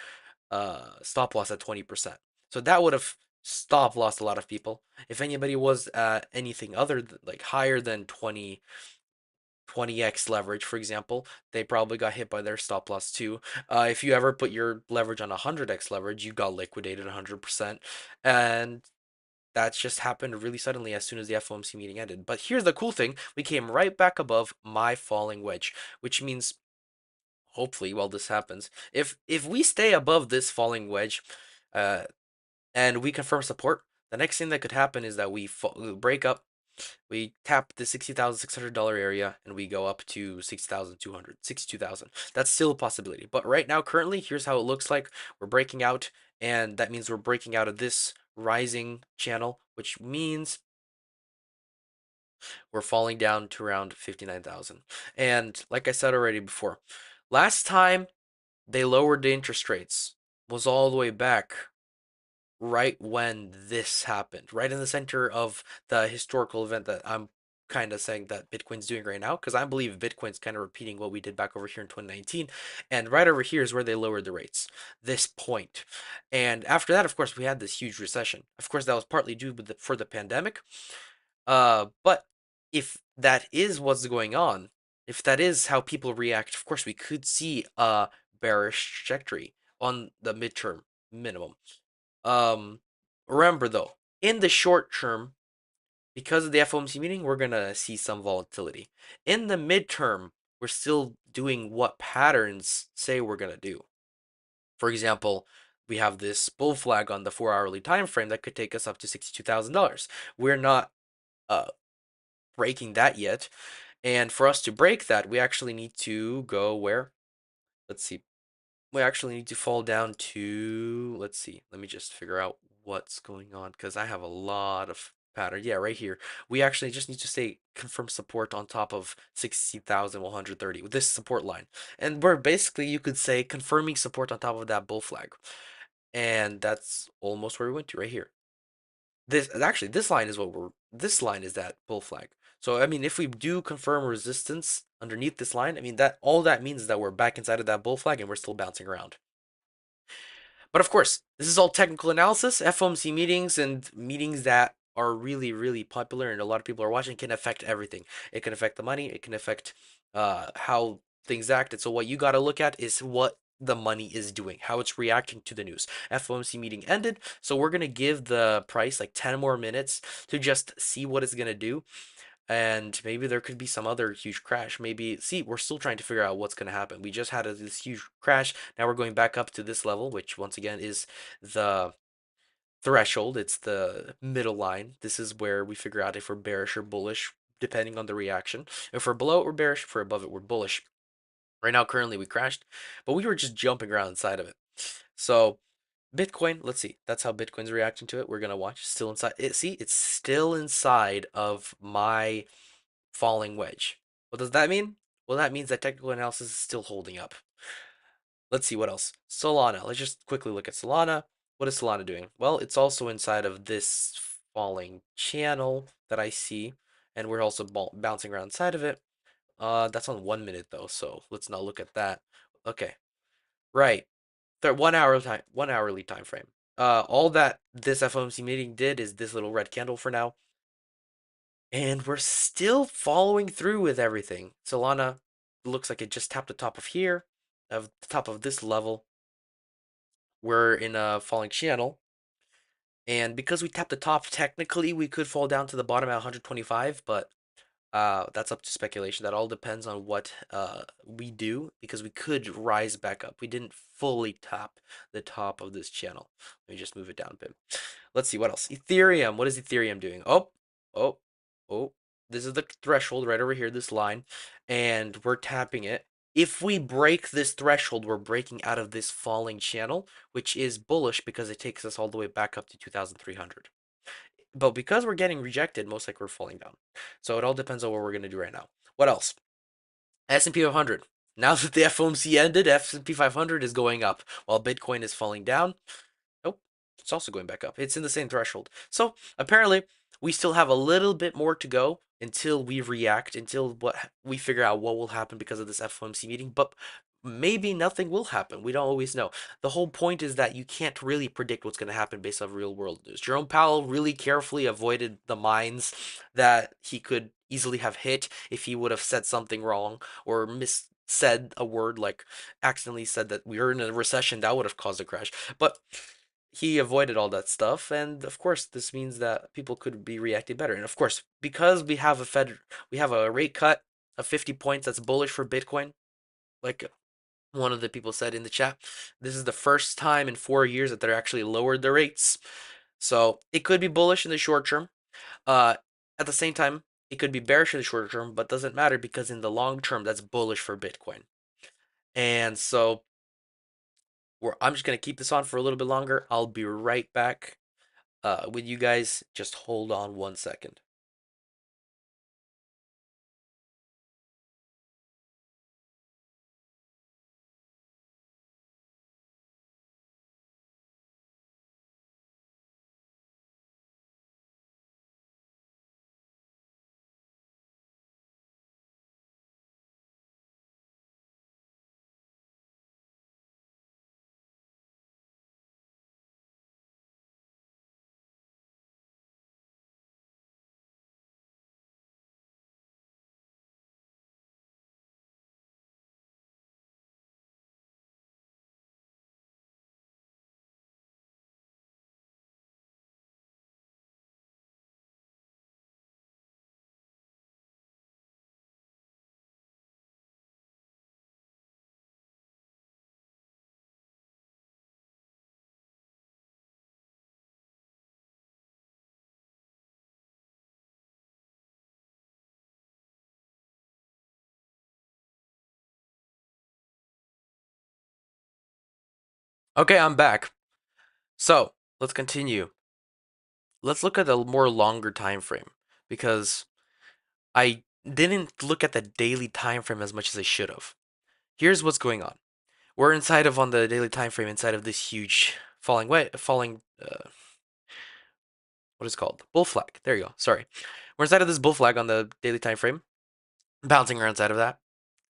stop loss at 20%. So that would have stop lost a lot of people. If anybody was at anything other than, like, higher than 20x leverage, for example, they probably got hit by their stop loss too. If you ever put your leverage on 100x leverage, you got liquidated 100%. And that's just happened really suddenly as soon as the FOMC meeting ended. But here's the cool thing, we came right back above my falling wedge, which means hopefully while this happens, if we stay above this falling wedge, uh, and we confirm support, the next thing that could happen is that we break up, we tap the $60,600 area, and we go up to 60,200, 62,000. That's still a possibility. But right now, currently, here's how it looks like. We're breaking out, and that means we're breaking out of this rising channel, which means we're falling down to around 59,000. And like I said already before, last time they lowered the interest rates was all the way back right when this happened, right in the center of the historical event that I'm kind of saying that Bitcoin's doing right now, because I believe Bitcoin's kind of repeating what we did back over here in 2019. And right over here is where they lowered the rates, this point. And after that, of course, we had this huge recession. Of course, that was partly due for the pandemic. But if that is what's going on, if that is how people react, of course, we could see a bearish trajectory on the midterm minimum. Um, Remember though, in the short term, because of the FOMC meeting, we're gonna see some volatility. In the midterm, we're still doing what patterns say we're gonna do. For example, we have this bull flag on the 4 hourly time frame that could take us up to $62,000. We're not uh, breaking that yet, and for us to break that, we actually need to go where? Let's see. We actually need to fall down to, let's see, let me just figure out what's going on, because I have a lot of pattern. Yeah, right here. We actually just need to say confirm support on top of 60,130 with this support line. And we're basically, you could say, confirming support on top of that bull flag. And that's almost where we went to right here. This line is this line is that bull flag. So I mean, if we do confirm resistance underneath this line, I mean, that all that means is that we're back inside of that bull flag and we're still bouncing around. But of course, this is all technical analysis. FOMC meetings and meetings that are really, really popular and a lot of people are watching can affect everything. It can affect the money. It can affect how things act. And so what you got to look at is what the money is doing, how it's reacting to the news. FOMC meeting ended, so we're going to give the price like 10 more minutes to just see what it's going to do. And maybe there could be some other huge crash. Maybe, see, we're still trying to figure out what's going to happen. We just had this huge crash. Now we're going back up to this level, which once again is the threshold. It's the middle line. This is where we figure out if we're bearish or bullish, depending on the reaction. If we're below it, we're bearish. If we're above it, we're bullish. Right now, currently, we crashed, but we were just jumping around inside of it. So, Bitcoin, let's see. That's how Bitcoin's reacting to it. We're going to watch. Still inside. See, it's still inside of my falling wedge. What does that mean? Well, that means that technical analysis is still holding up. Let's see what else. Solana. Let's just quickly look at Solana. What is Solana doing? Well, it's also inside of this falling channel that I see, and we're also bouncing around inside of it. That's on 1 minute though, so let's not look at that. Okay, right. 1 hourly time frame. All that this FOMC meeting did is this little red candle for now, and we're still following through with everything. Solana looks like it just tapped the top of here, of the top of this level. We're in a falling channel, and because we tapped the top, technically we could fall down to the bottom at 125, but that's up to speculation. That all depends on what we do, because we could rise back up. We didn't fully tap the top of this channel. Let me just move it down a bit. Let's see what else. Ethereum. What is Ethereum doing? Oh, oh, oh. This is the threshold right over here, this line, and we're tapping it. If we break this threshold, we're breaking out of this falling channel, which is bullish because it takes us all the way back up to 2,300. But because we're getting rejected, most likely we're falling down. So it all depends on what we're going to do right now. What else? S&P 500. Now that the FOMC ended, S&P 500 is going up while Bitcoin is falling down. Nope, it's also going back up. It's in the same threshold. So apparently we still have a little bit more to go until we react, until we figure out what will happen because of this FOMC meeting. But maybe nothing will happen. We don't always know. The whole point is that you can't really predict what's going to happen based off real world news. Jerome Powell really carefully avoided the mines that he could easily have hit if he would have said something wrong or said a word, like accidentally said that we are in a recession. That would have caused a crash. But he avoided all that stuff, and of course this means that people could be reacting better. And of course, because we have a rate cut of 50 points that's bullish for Bitcoin, like one of the people said in the chat, this is the first time in 4 years that they're actually lowered their rates. So it could be bullish in the short term. At the same time, it could be bearish in the short term, but doesn't matter because in the long term, that's bullish for Bitcoin. And so I'm just going to keep this on for a little bit longer. I'll be right back with you guys. Just hold on 1 second. Okay, I'm back. So let's continue. Let's look at a more longer time frame, because I didn't look at the daily time frame as much as I should have. Here's what's going on. We're inside of, on the daily time frame, inside of this huge falling what is it called? Bull flag. There you go. Sorry. We're inside of this bull flag on the daily time frame, bouncing around inside of that.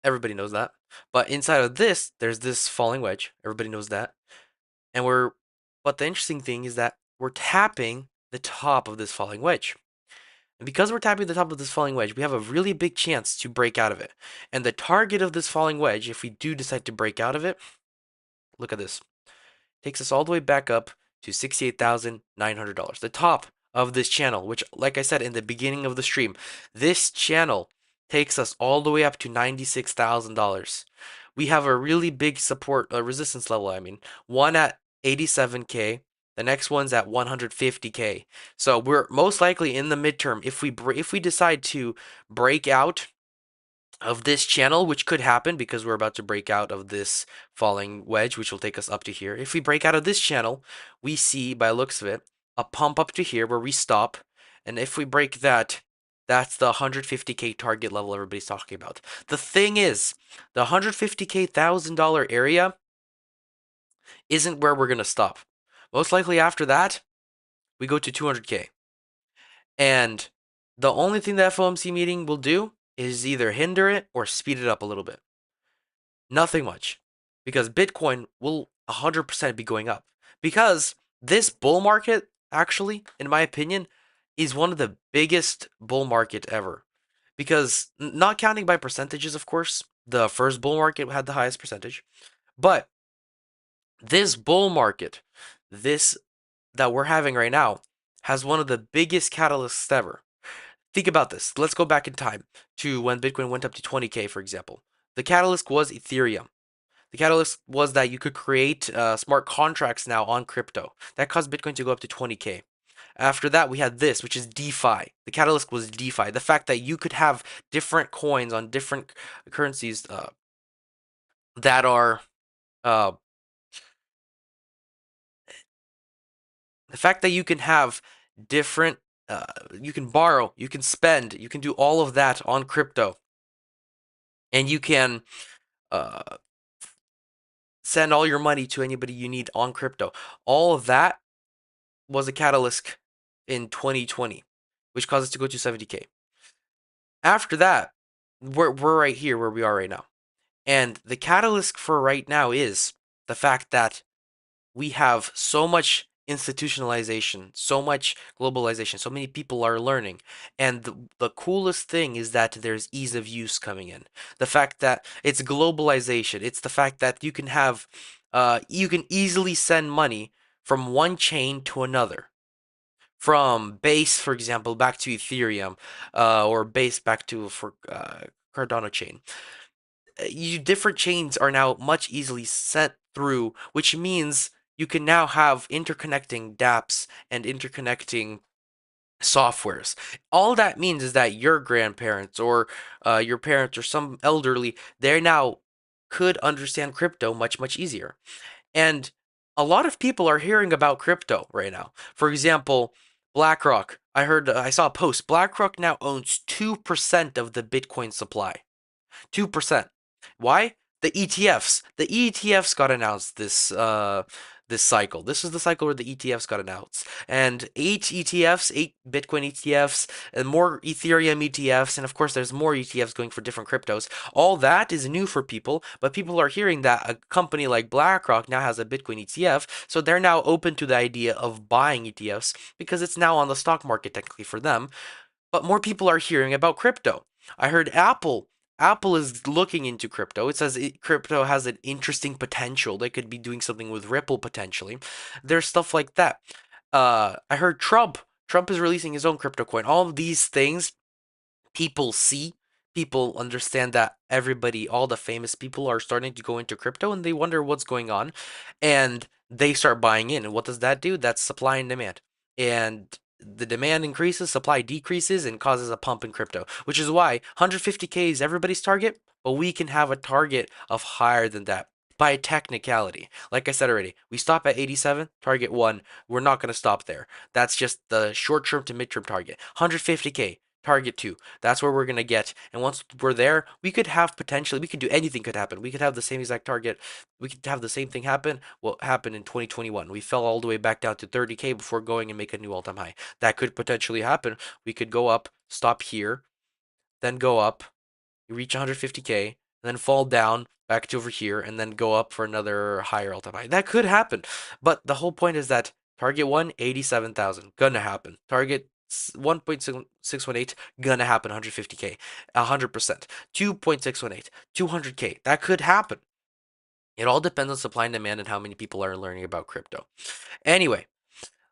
Everybody knows that. But inside of this, there's this falling wedge. Everybody knows that. And but the interesting thing is that we're tapping the top of this falling wedge. And because we're tapping the top of this falling wedge, we have a really big chance to break out of it. And the target of this falling wedge, if we do decide to break out of it, look at this. Takes us all the way back up to $68,900. The top of this channel, which, like I said in the beginning of the stream, this channel takes us all the way up to $96,000. We have a really big support, resistance level, I mean, one at 87K, the next one's at 150K. So we're most likely in the midterm, if we decide to break out of this channel, which could happen because we're about to break out of this falling wedge, which will take us up to here. If we break out of this channel, we see, by looks of it, a pump up to here where we stop. And if we break that, That's the 150K target level everybody's talking about. The thing is, the 150K $1,000 area isn't where we're going to stop. Most likely after that, we go to 200K. And the only thing the FOMC meeting will do is either hinder it or speed it up a little bit. Nothing much. Because Bitcoin will 100% be going up. Because this bull market, actually, in my opinion, is one of the biggest bull market ever. Because not counting by percentages, of course, the first bull market had the highest percentage. But this bull market, this that we're having right now, has one of the biggest catalysts ever. Think about this. Let's go back in time to when Bitcoin went up to 20K, for example. The catalyst was Ethereum. The catalyst was that you could create smart contracts now on crypto. That caused Bitcoin to go up to 20K. After that, we had this, which is DeFi. The catalyst was DeFi. The fact that you could have different coins on different currencies that are uh, the fact that you can have different, you can borrow, you can spend, you can do all of that on crypto, and you can uh, send all your money to anybody you need on crypto. All of that was a catalyst in 2020, which caused us to go to 70K. After that, we're right here where we are right now. And the catalyst for right now is the fact that we have so much institutionalization, so much globalization, so many people are learning. And the coolest thing is that there's ease of use coming in. The fact that it's globalization, it's the fact that you can have, you can easily send money from one chain to another. From Base, for example, back to Ethereum, or Base back to Cardano chain. Different chains are now much easily sent through, which means you can now have interconnecting dApps and interconnecting softwares. All that means is that your grandparents or your parents or some elderly, they now could understand crypto much easier. And a lot of people are hearing about crypto right now. For example, BlackRock. I saw a post. BlackRock now owns 2% of the Bitcoin supply. 2%. Why? The ETFs. The ETFs got announced this cycle. This is the cycle where the ETFs got announced. And 8 ETFs, 8 Bitcoin ETFs, and more Ethereum ETFs, and of course there's more ETFs going for different cryptos. All that is new for people, but people are hearing that a company like BlackRock now has a Bitcoin ETF, so they're now open to the idea of buying ETFs because it's now on the stock market technically for them. But more people are hearing about crypto. I heard Apple is looking into crypto. It says crypto has an interesting potential. They could be doing something with Ripple potentially. There's stuff like that. I heard Trump is releasing his own crypto coin. All of these things people see, people understand that everybody, all the famous people are starting to go into crypto and they wonder what's going on and they start buying in. And what does that do? That's supply and demand. And the demand increases, supply decreases, and causes a pump in crypto, which is why 150K is everybody's target, but we can have a target of higher than that by technicality. Like I said already, we stop at 87, target 1. We're not going to stop there. That's just the short term to mid term target. 150K, target 2. That's where we're going to get. And once we're there, we could have potentially, we could do anything could happen. We could have the same exact target. We could have the same thing happen. What happened in 2021? We fell all the way back down to 30K before going and make a new all-time high. That could potentially happen. We could go up, stop here, then go up, reach 150K, then fall down back to over here, and then go up for another higher all-time high. That could happen. But the whole point is that target 1, 87,000. Gonna happen. Target 1.618, gonna happen 150K, 100%. 2.618, 200K. That could happen. It all depends on supply and demand and how many people are learning about crypto. Anyway,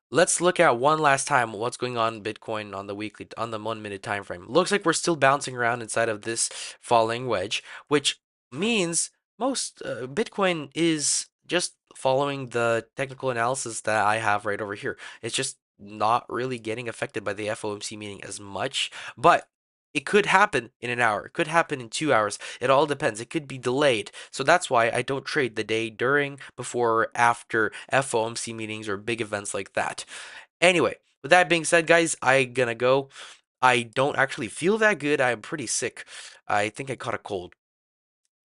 let's look at one last time what's going on in Bitcoin on the weekly, on the 1 minute time frame. Looks like we're still bouncing around inside of this falling wedge, which means most Bitcoin is just following the technical analysis that I have right over here. It's just not really getting affected by the FOMC meeting as much, but it could happen in an hour. It could happen in 2 hours. It all depends. It could be delayed. So that's why I don't trade the day during, before, or after FOMC meetings or big events like that. Anyway, with that being said, guys, I gonna go. I don't actually feel that good. I'm pretty sick. I think I caught a cold.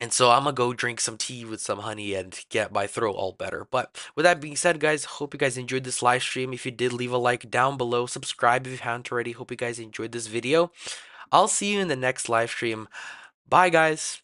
And so I'm gonna go drink some tea with some honey and get my throat all better. But with that being said, guys, hope you guys enjoyed this live stream. If you did, leave a like down below. Subscribe if you haven't already. Hope you guys enjoyed this video. I'll see you in the next live stream. Bye, guys.